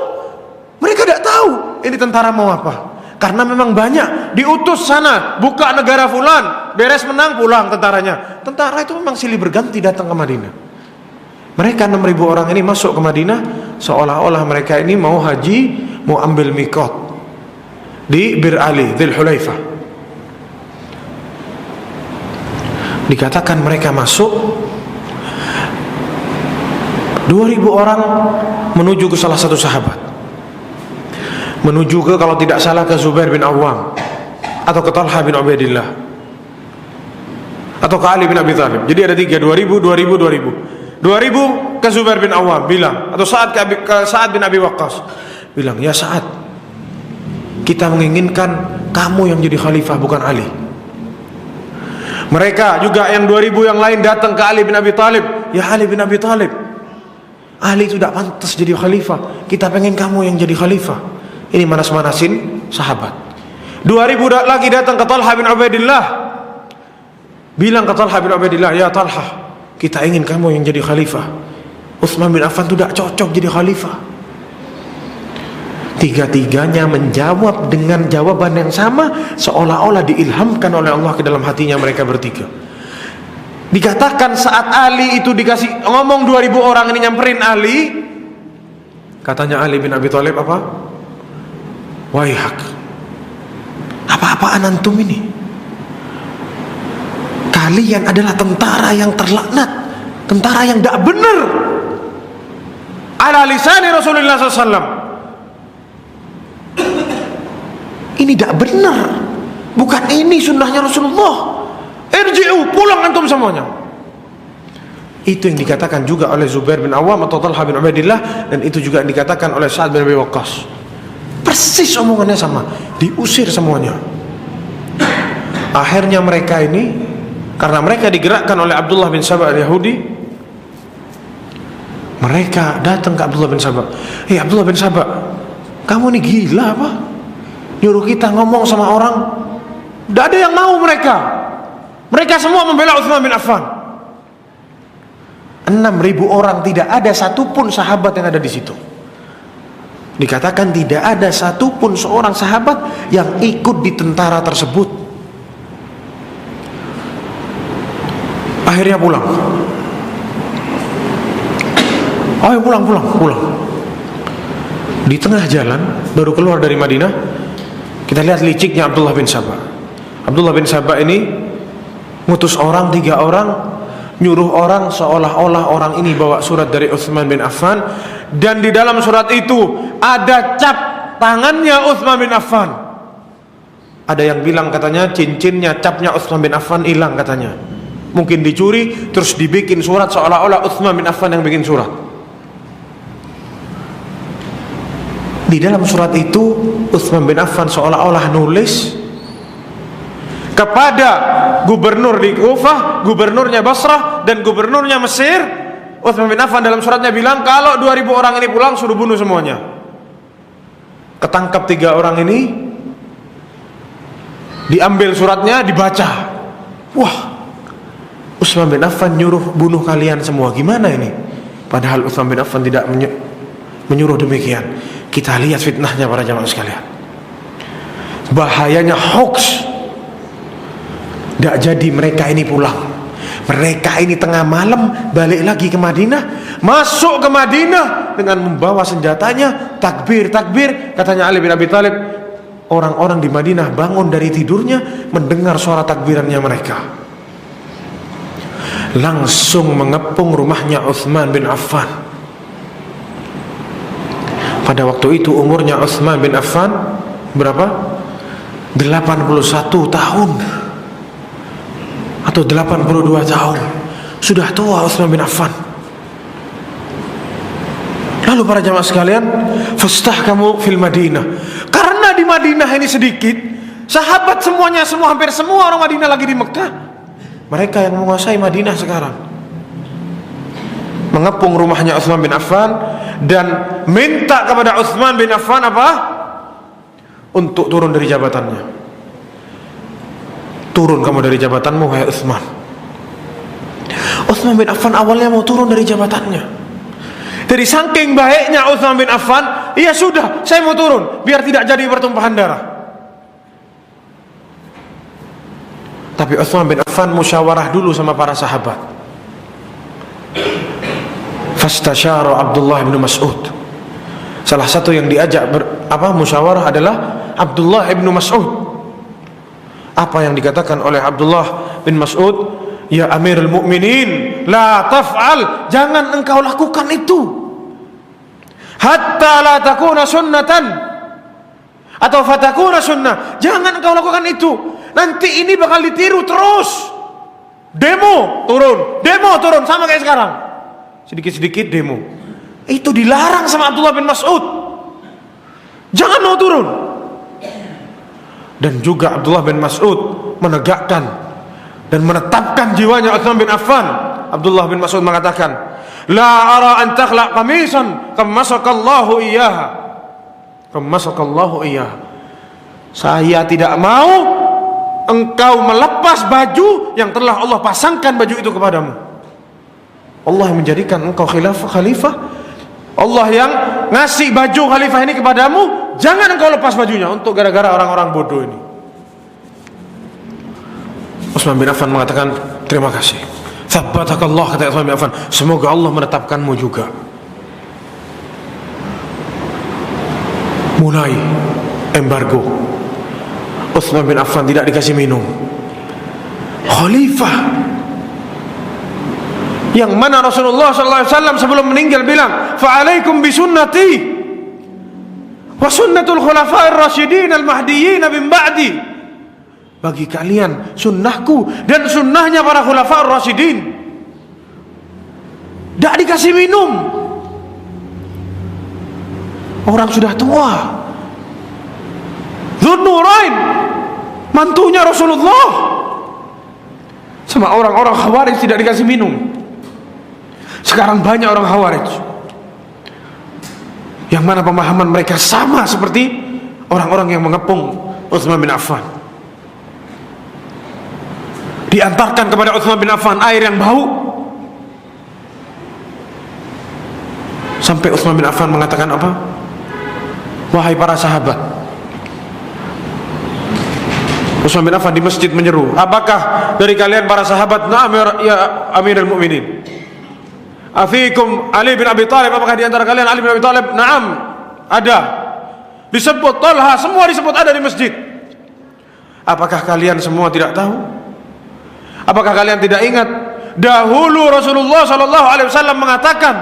Mereka tidak tahu ini tentara mau apa. Karena memang banyak diutus sana, buka negara fulan, beres menang pulang tentaranya. Tentara itu memang silih berganti datang ke Madinah. Mereka 6.000 orang ini masuk ke Madinah, seolah-olah mereka ini mau haji, mau ambil mikot di Bir Ali, Dzul Hulaifah. Dikatakan mereka masuk, 2000 orang menuju ke salah satu sahabat, menuju ke, kalau tidak salah, ke Zubair bin Awam, atau ke Talha bin Ubaidillah, atau ke Ali bin Abi Thalib. Jadi ada 3, 2000 ke Zubair bin Awam bilang, atau ke Sa'ad bin Abi Waqqas bilang, ya Sa'ad, kita menginginkan kamu yang jadi khalifah, bukan Ali. Mereka juga yang 2000 yang lain datang ke Ali bin Abi Thalib, ya Ali bin Abi Thalib, Ali itu tidak pantas jadi khalifah, kita pengen kamu yang jadi khalifah. Ini manas-manasin sahabat. 2000 lagi datang ke Talha bin Ubaidillah, bilang ke Talha bin Ubaidillah, ya Talha, kita ingin kamu yang jadi khalifah. Utsman bin Affan itu tidak cocok jadi khalifah. Tiga-tiganya menjawab dengan jawaban yang sama, seolah-olah diilhamkan oleh Allah ke dalam hatinya mereka bertiga. Dikatakan saat Ali itu dikasih ngomong 2000 orang ini nyamperin Ali, katanya Ali bin Abi Thalib apa? Waihak, apa-apaan antum ini? Kalian adalah tentara yang terlaknat, tentara yang tidak benar. Ala lisani Rasulullah SAW. Ini tidak benar, bukan ini sunnahnya Rasulullah. Irji'u, pulang antum semuanya. Itu yang dikatakan juga oleh Zubair bin Awam atau Talha bin Ubaidillah, dan itu juga yang dikatakan oleh Sa'ad bin Abi Waqqas. Persis omongannya sama, diusir semuanya. Akhirnya mereka ini, karena mereka digerakkan oleh Abdullah bin Saba al-Yahudi, mereka datang ke Abdullah bin Saba. Hei Abdullah bin Saba, kamu ini gila apa? Nyuruh kita ngomong sama orang. Tidak ada yang mau mereka. Mereka semua membela Utsman bin Affan. 6.000 orang, tidak ada satupun sahabat yang ada di situ. Dikatakan tidak ada satupun seorang sahabat yang ikut di tentara tersebut. Akhirnya pulang. Ayo pulang. Di tengah jalan, baru keluar dari Madinah, kita lihat liciknya Abdullah bin Saba. Abdullah bin Saba ini ngutus orang, 3 orang, nyuruh orang seolah-olah orang ini bawa surat dari Utsman bin Affan, dan di dalam surat itu ada cap tangannya Utsman bin Affan. Ada yang bilang katanya cincinnya, capnya Utsman bin Affan hilang katanya. Mungkin dicuri terus dibikin surat seolah-olah Utsman bin Affan yang bikin surat. Di dalam surat itu Utsman bin Affan seolah-olah nulis kepada gubernur di Kufah, gubernurnya Basrah, dan gubernurnya Mesir. Utsman bin Affan dalam suratnya bilang, kalau 2000 orang ini pulang suruh bunuh semuanya. Ketangkap 3 orang ini, diambil suratnya, dibaca. Wah, Utsman bin Affan nyuruh bunuh kalian semua. Gimana ini? Padahal Utsman bin Affan tidak menyuruh demikian. Kita lihat fitnahnya para jamaah sekalian. Bahayanya hoax. Tidak jadi mereka ini pulang. Mereka ini tengah malam balik lagi ke Madinah. Masuk ke Madinah dengan membawa senjatanya. Takbir, takbir. Katanya Ali bin Abi Thalib, orang-orang di Madinah bangun dari tidurnya mendengar suara takbirannya mereka. Langsung mengepung rumahnya Utsman bin Affan. Pada waktu itu umurnya Utsman bin Affan berapa? 81 tahun atau 82 tahun. Sudah tua Utsman bin Affan. Lalu para jamaah sekalian, fastahkamu fil Madinah. Karena di Madinah ini sedikit, sahabat semuanya, hampir semua orang Madinah lagi di Mekah. Mereka yang menguasai Madinah sekarang mengepung rumahnya Utsman bin Affan dan minta kepada Utsman bin Affan apa? Untuk turun dari jabatannya. Turun kamu dari jabatanmu, wahai Utsman. Utsman bin Affan awalnya mau turun dari jabatannya. Dari saking baiknya Utsman bin Affan, iya sudah, saya mau turun biar tidak jadi pertumpahan darah. Tapi Utsman bin Affan musyawarah dulu sama para sahabat. Fastasyara Abdullah bin Mas'ud. Salah satu yang diajak musyawarah adalah Abdullah bin Mas'ud. Apa yang dikatakan oleh Abdullah bin Mas'ud? Ya Amirul Mukminin, la taf'al, jangan engkau lakukan itu. Hatta la takuna sunnatan atau fatakuna sunnah. Jangan engkau lakukan itu. Nanti ini bakal ditiru terus. Demo turun sama kayak sekarang. Sedikit-sedikit demo. Itu dilarang sama Abdullah bin Mas'ud. Jangan mau turun. Dan juga Abdullah bin Mas'ud menegakkan dan menetapkan jiwanya Utsman bin Affan. Abdullah bin Mas'ud mengatakan, la ara an takhlaq qamisan kamasakallahu iyyaha. Kamasakallahu iyyaha. Saya tidak mau engkau melepas baju yang telah Allah pasangkan baju itu kepadamu. Allah yang menjadikan engkau khalifah. Allah yang ngasih baju khalifah ini kepadamu. Jangan engkau lepas bajunya untuk gara-gara orang-orang bodoh ini. Utsman bin Affan mengatakan, terima kasih. Tsabbatakallah, kata Utsman bin Affan, semoga Allah menetapkanmu juga. Mulai embargo. Utsman bin Affan tidak dikasih minum. Khalifah yang mana Rasulullah SAW sebelum meninggal bilang, fa'alaikum bisunnati wa sunnatul khulafa'ir rasyidin al-mahdiyyin min ba'di. Bagi kalian sunnahku dan sunnahnya para khulafa'ir rasyidin. Tidak dikasih minum. Orang sudah tua. Dzun-Nurain, mantunya Rasulullah, sama orang-orang Khawarij tidak dikasih minum. Sekarang banyak orang Khawarij yang mana pemahaman mereka sama seperti orang-orang yang mengepung Utsman bin Affan. Diantarkan kepada Utsman bin Affan air yang bau, sampai Utsman bin Affan mengatakan apa? Wahai para sahabat, Utsman bin Affan di masjid menyeru, apakah dari kalian para sahabat? Na'am ya Amirul Mukminin. Afikum Ali bin Abi Thalib, apakah di antara kalian Ali bin Abi Thalib? Na'am, ada. Disebut Talha, semua disebut ada di masjid. Apakah kalian semua tidak tahu? Apakah kalian tidak ingat dahulu Rasulullah SAW mengatakan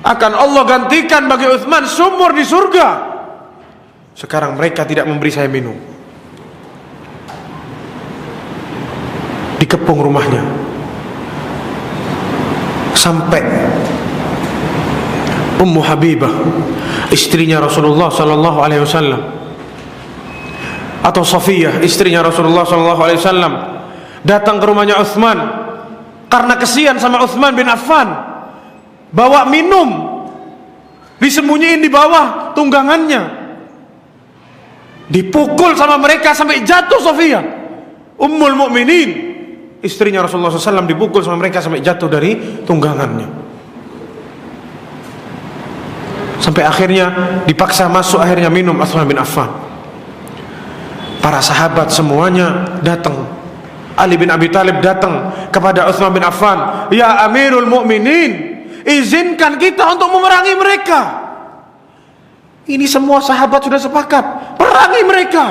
akan Allah gantikan bagi Utsman sumur di surga? Sekarang mereka tidak memberi saya minum. Dikepung rumahnya sampai Ummu Habibah, istrinya Rasulullah SAW, atau Safiyah, istrinya Rasulullah SAW, datang ke rumahnya Utsman karena kesian sama Utsman bin Affan, bawa minum, disembunyiin di bawah tunggangannya, dipukul sama mereka sampai jatuh Safiyah Ummul Mukminin. istrinya Rasulullah SAW dipukul sama mereka sampai jatuh dari tunggangannya. Sampai akhirnya dipaksa masuk, akhirnya minum Utsman bin Affan. Para sahabat semuanya datang. Ali bin Abi Thalib datang kepada Utsman bin Affan, "Ya Amirul Mukminin, izinkan kita untuk memerangi mereka. Ini semua sahabat sudah sepakat, perangi mereka."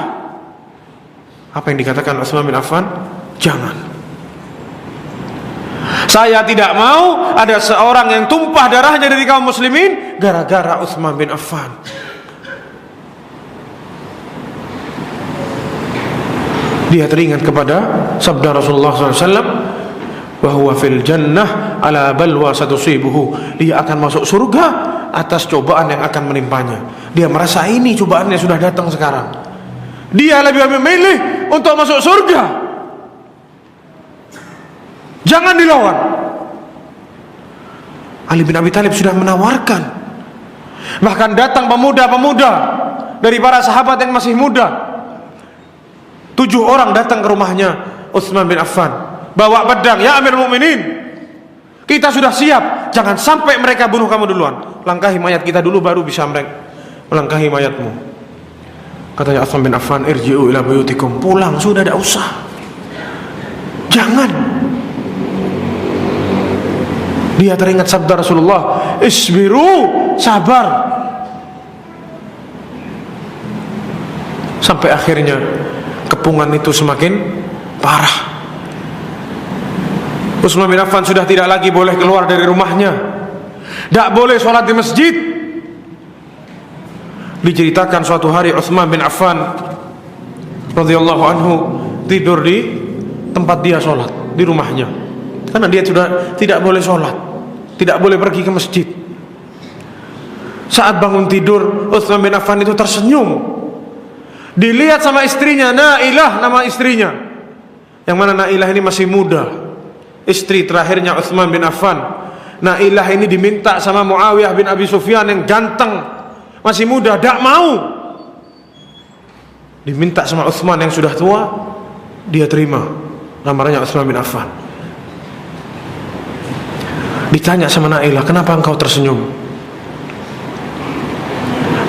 Apa yang dikatakan Utsman bin Affan? Jangan. Saya tidak mau ada seorang yang tumpah darahnya dari kaum muslimin gara-gara Utsman bin Affan. Dia teringat kepada sabda Rasulullah SAW, bahwa fil jannah ala balwa satusibuhu. Dia akan masuk surga atas cobaan yang akan menimpanya. Dia merasa ini cobaannya sudah datang sekarang. Dia lebih memilih untuk masuk surga. Jangan dilawan. Ali bin Abi Thalib sudah menawarkan. Bahkan datang pemuda-pemuda dari para sahabat yang masih muda. 7 orang datang ke rumahnya Utsman bin Affan, bawa pedang. "Ya Amirul Mukminin, kita sudah siap. Jangan sampai mereka bunuh kamu duluan. Langkahi mayat kita dulu, baru bisa mereka melangkahi mayatmu." Katanya Utsman bin Affan, "Irji'u ila buyutikum." Pulang, sudah, tidak usah. Jangan. Dia teringat sabda Rasulullah, "Isbiru," sabar. Sampai akhirnya kepungan itu semakin parah. Utsman bin Affan sudah tidak lagi boleh keluar dari rumahnya, tidak boleh sholat di masjid. Diceritakan suatu hari Utsman bin Affan radhiyallahu anhu tidur di tempat dia sholat di rumahnya, karena dia sudah tidak boleh sholat, tidak boleh pergi ke masjid. Saat bangun tidur, Utsman bin Affan itu tersenyum. Dilihat sama istrinya, Nailah nama istrinya, yang mana Nailah ini masih muda, istri terakhirnya Utsman bin Affan. Nailah ini diminta sama Muawiyah bin Abi Sufyan yang ganteng, masih muda, tidak mau. Diminta sama Utsman yang sudah tua, dia terima. Namanya Utsman bin Affan. Ditanya sama Nailah, "Kenapa engkau tersenyum?"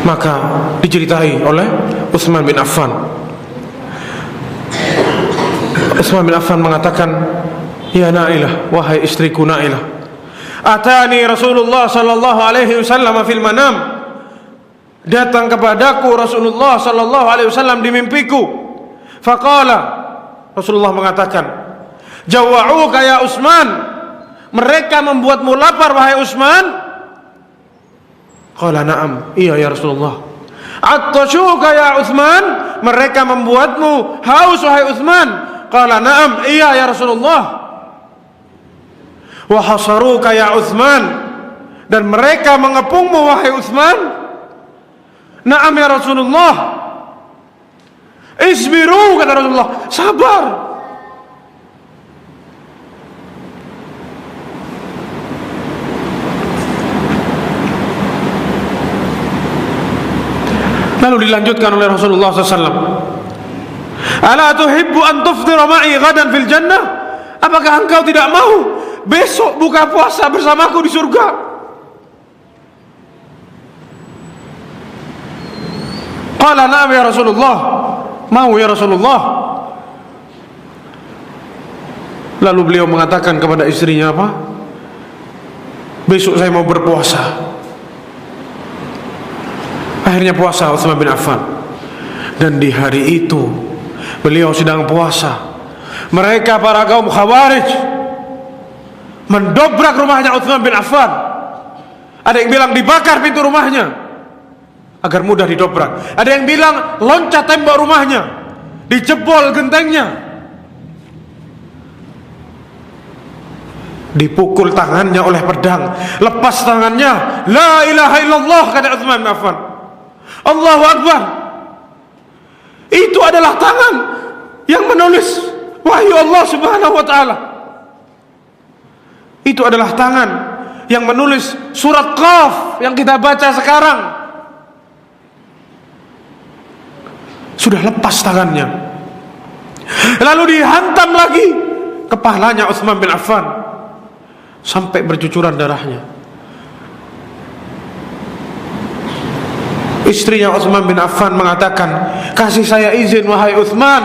Maka diceritai oleh Utsman bin Affan. Utsman bin Affan mengatakan, "Ya Nailah, wahai istriku Nailah, atani Rasulullah sallallahu alaihi wasallam fil manam." Datang kepadaku Rasulullah sallallahu alaihi wasallam di mimpiku. Faqala, Rasulullah mengatakan, "Jawa'uka ya Utsman." Mereka membuatmu lapar wahai Utsman? Qala na'am, iya ya Rasulullah. "Attashuka ya Utsman." Mereka membuatmu haus wahai Utsman? Qala na'am, iya ya Rasulullah. "Wa hasaruka ya Utsman." Dan mereka mengepungmu wahai Utsman? Na'am ya Rasulullah. "Isbiru," kata Rasulullah, sabar. Lalu dilanjutkan oleh Rasulullah SAW, "Ala tuhibbu an tufdira ma'i ghadan fil jannah?" Apakah engkau tidak mau besok buka puasa bersamaku di surga? Qala na'am ya Rasulullah. Mau ya Rasulullah. Lalu beliau mengatakan kepada istrinya apa? "Besok saya mau berpuasa." Akhirnya puasa Utsman bin Affan. Dan di hari itu beliau sedang puasa. Mereka para kaum Khawarij mendobrak rumahnya Utsman bin Affan. Ada yang bilang dibakar pintu rumahnya agar mudah didobrak. Ada yang bilang loncat tembok rumahnya, dijebol gentengnya. Dipukul tangannya oleh pedang, lepas tangannya. "La ilaha illallah," kata Utsman bin Affan. "Allahu Akbar." Itu adalah tangan yang menulis wahyu Allah Subhanahu wa taala. Itu adalah tangan yang menulis surat Qaf yang kita baca sekarang. Sudah lepas tangannya. Lalu dihantam lagi kepalanya Utsman bin Affan sampai bercucuran darahnya. Istrinya Utsman bin Affan mengatakan, kasih saya izin wahai Utsman,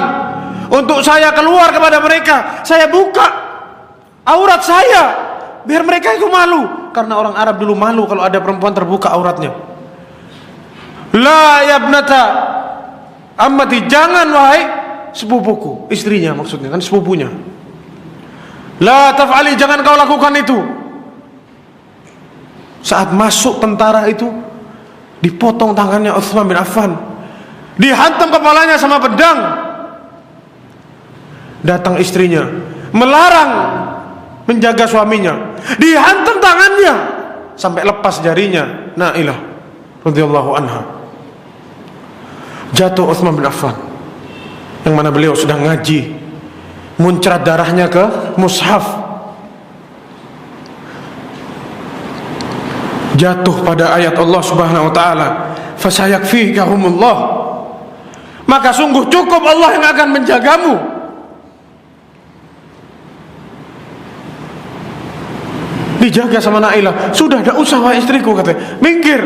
untuk saya keluar kepada mereka, saya buka aurat saya biar mereka itu malu. Karena orang Arab dulu malu kalau ada perempuan terbuka auratnya. La yabnata ammati, jangan wahai sepupuku, istrinya maksudnya kan, sepupunya. La taf'ali, jangan kau lakukan itu. Saat masuk tentara itu, dipotong tangannya Utsman bin Affan, dihantam kepalanya sama pedang. Datang istrinya melarang menjaga suaminya, dihantam tangannya sampai lepas jarinya. Nailah radhiyallahu anha. Jatuh Utsman bin Affan, yang mana beliau sedang ngaji, muncrat darahnya ke mushaf, jatuh pada ayat Allah Subhanahu wa taala, fasayakfikahumullah, maka sungguh cukup Allah yang akan menjagamu. Dijaga sama Nailah. Sudah, tidak usah wahai istriku, katanya, minggir,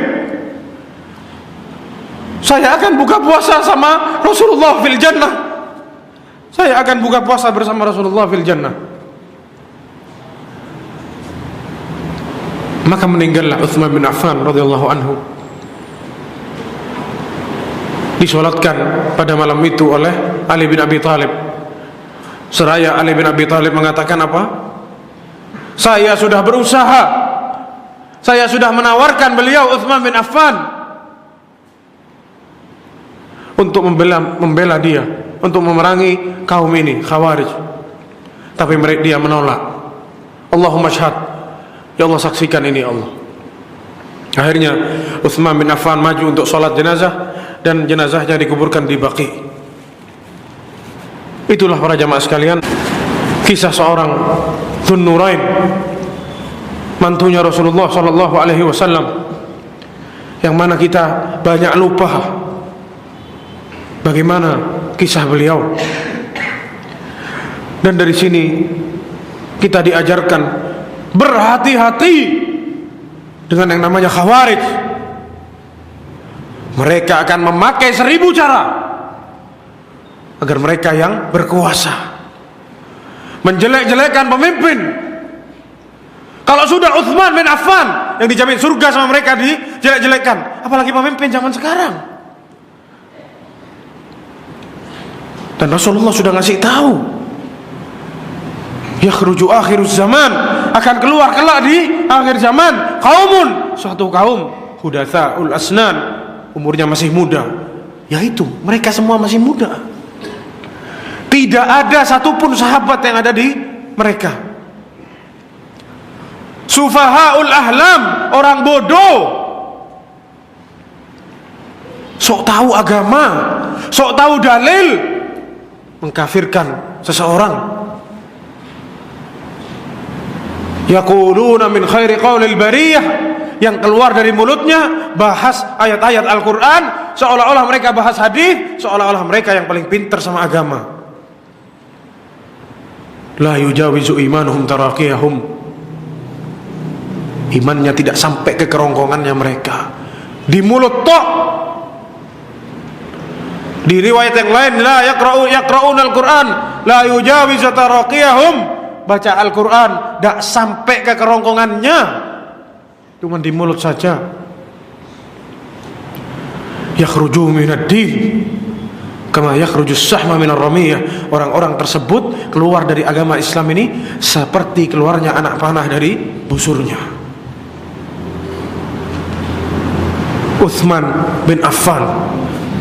saya akan buka puasa sama Rasulullah fil jannah, saya akan buka puasa bersama Rasulullah fil jannah. Maka meninggallah Utsman bin Affan radhiyallahu anhu. Disolatkan pada malam itu oleh Ali bin Abi Thalib. Seraya Ali bin Abi Thalib mengatakan apa? Saya sudah berusaha, saya sudah menawarkan beliau Utsman bin Affan untuk membela dia, untuk memerangi kaum ini Khawarij, tapi dia menolak. Allahumma syahad, ya Allah saksikan ini ya Allah. Akhirnya Utsman bin Affan maju untuk sholat jenazah, dan jenazahnya dikuburkan di Baqi. Itulah para jamaah sekalian, kisah seorang Dzunnurain, mantunya Rasulullah sallallahu alaihi wasallam, yang mana kita banyak lupa bagaimana kisah beliau. Dan dari sini kita diajarkan berhati-hati dengan yang namanya Khawarij. Mereka akan memakai 1000 cara agar mereka yang berkuasa menjelek-jelekkan pemimpin. Kalau sudah Utsman bin Affan yang dijamin surga sama mereka dijelek-jelekkan, apalagi pemimpin zaman sekarang. Dan Rasulullah sudah ngasih tahu, yakhruju akhiruz zaman, akan keluar kelak di akhir zaman kaumun, suatu kaum hudatsaul asnan, umurnya masih muda, yaitu mereka semua masih muda. Tidak ada satupun sahabat yang ada di mereka. Sufahaul ahlam, orang bodoh, sok tahu agama, sok tahu dalil, mengkafirkan seseorang. Yaquluna min khairi qaulil bariyah, yang keluar dari mulutnya bahas ayat-ayat Al-Quran, seolah-olah mereka bahas hadis, seolah-olah mereka yang paling pintar sama agama. La yujawizu imanuhum taraqiyahum, imannya tidak sampai ke kerongkongannya mereka, di mulut tok. Di riwayat yang lain, la yaqra'una al-Quran la yujawizu taraqiyahum, baca Al-Quran tidak sampai ke kerongkongannya, cuma di mulut saja. Yakhruju minad din kama yakhrujus sahma minar ramiyah, orang-orang tersebut keluar dari agama Islam ini seperti keluarnya anak panah dari busurnya. Utsman bin Affan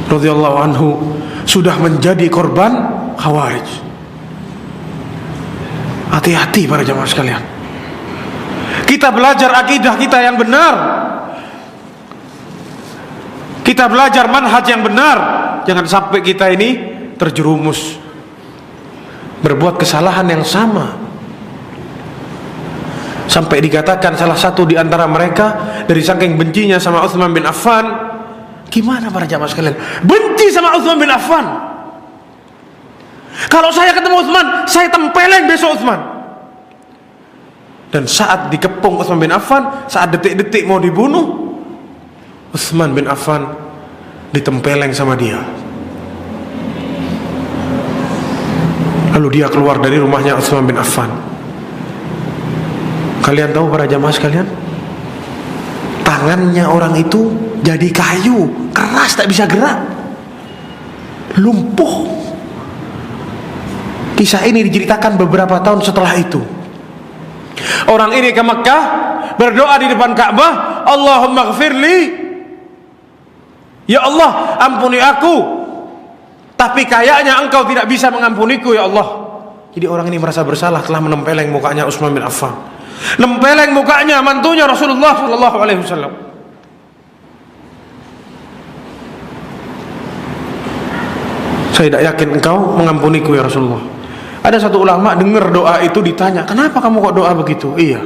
radhiyallahu anhu sudah menjadi korban Khawarij. Hati-hati para jamaah sekalian. Kita belajar akidah kita yang benar, kita belajar manhaj yang benar. Jangan sampai kita ini terjerumus berbuat kesalahan yang sama, sampai dikatakan salah satu di antara mereka dari saking bencinya sama Utsman bin Affan. Gimana para jamaah sekalian? Benci sama Utsman bin Affan, Kalau saya ketemu Utsman, saya tempeleng besok Utsman. Dan saat dikepung Utsman bin Affan, saat detik-detik mau dibunuh, Utsman bin Affan ditempeleng sama dia. Lalu dia keluar dari rumahnya Utsman bin Affan. Kalian tahu para jamaah sekalian, tangannya orang itu jadi kayu, keras, tak bisa gerak, lumpuh. Kisah ini diceritakan beberapa tahun setelah itu. Orang ini ke Mekah, berdoa di depan Ka'bah, Allahumma ghfirli, ya Allah ampuni aku, tapi kayaknya engkau tidak bisa mengampuniku ya Allah. Jadi orang ini merasa bersalah telah menempeleng mukanya Utsman bin Affan, nempeleng mukanya mantunya Rasulullah sallallahu alaihi wasallam. Saya tidak yakin engkau mengampuniku ya Rasulullah. Ada satu ulama dengar doa itu, ditanya, kenapa kamu kok doa begitu? Iya,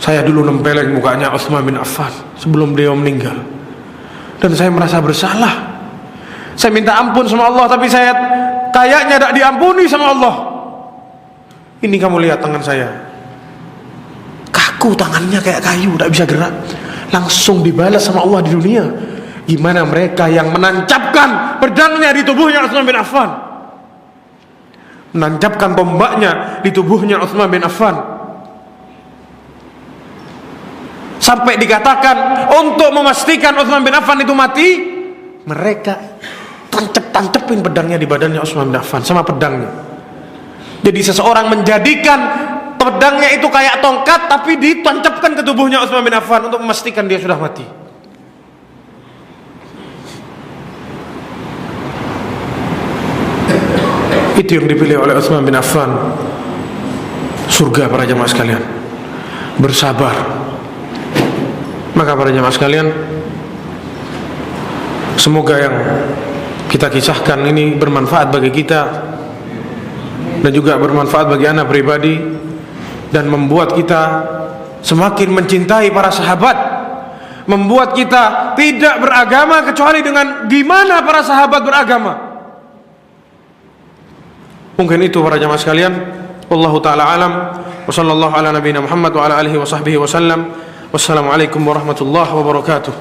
saya dulu nempeleng mukanya Utsman bin Affan sebelum beliau meninggal, dan saya merasa bersalah. Saya minta ampun sama Allah, tapi saya kayaknya tidak diampuni sama Allah. Ini kamu lihat tangan saya, kaku tangannya kayak kayu, tidak bisa gerak. Langsung dibalas sama Allah di dunia. Gimana mereka yang menancapkan pedangnya di tubuhnya Utsman bin Affan, menancapkan tombaknya di tubuhnya Utsman bin Affan, sampai dikatakan untuk memastikan Utsman bin Affan itu mati, mereka tancep-tancepin pedangnya di badannya Utsman bin Affan sama pedangnya. Jadi seseorang menjadikan pedangnya itu kayak tongkat, tapi ditancapkan ke tubuhnya Utsman bin Affan untuk memastikan dia sudah mati. Itu yang dipilih oleh Utsman bin Affan. Surga para jamaah sekalian, bersabar. Maka para jamaah sekalian, semoga yang kita kisahkan ini bermanfaat bagi kita, dan juga bermanfaat bagi anak pribadi, dan membuat kita semakin mencintai para sahabat, membuat kita tidak beragama kecuali dengan gimana para sahabat beragama. Mungkin itu para jamaah sekalian. Wallahu ta'ala alam. Wa sallallahu ala nabiyina Muhammad wa ala alihi wa sahbihi wa sallam. Wassalamualaikum warahmatullahi wabarakatuh.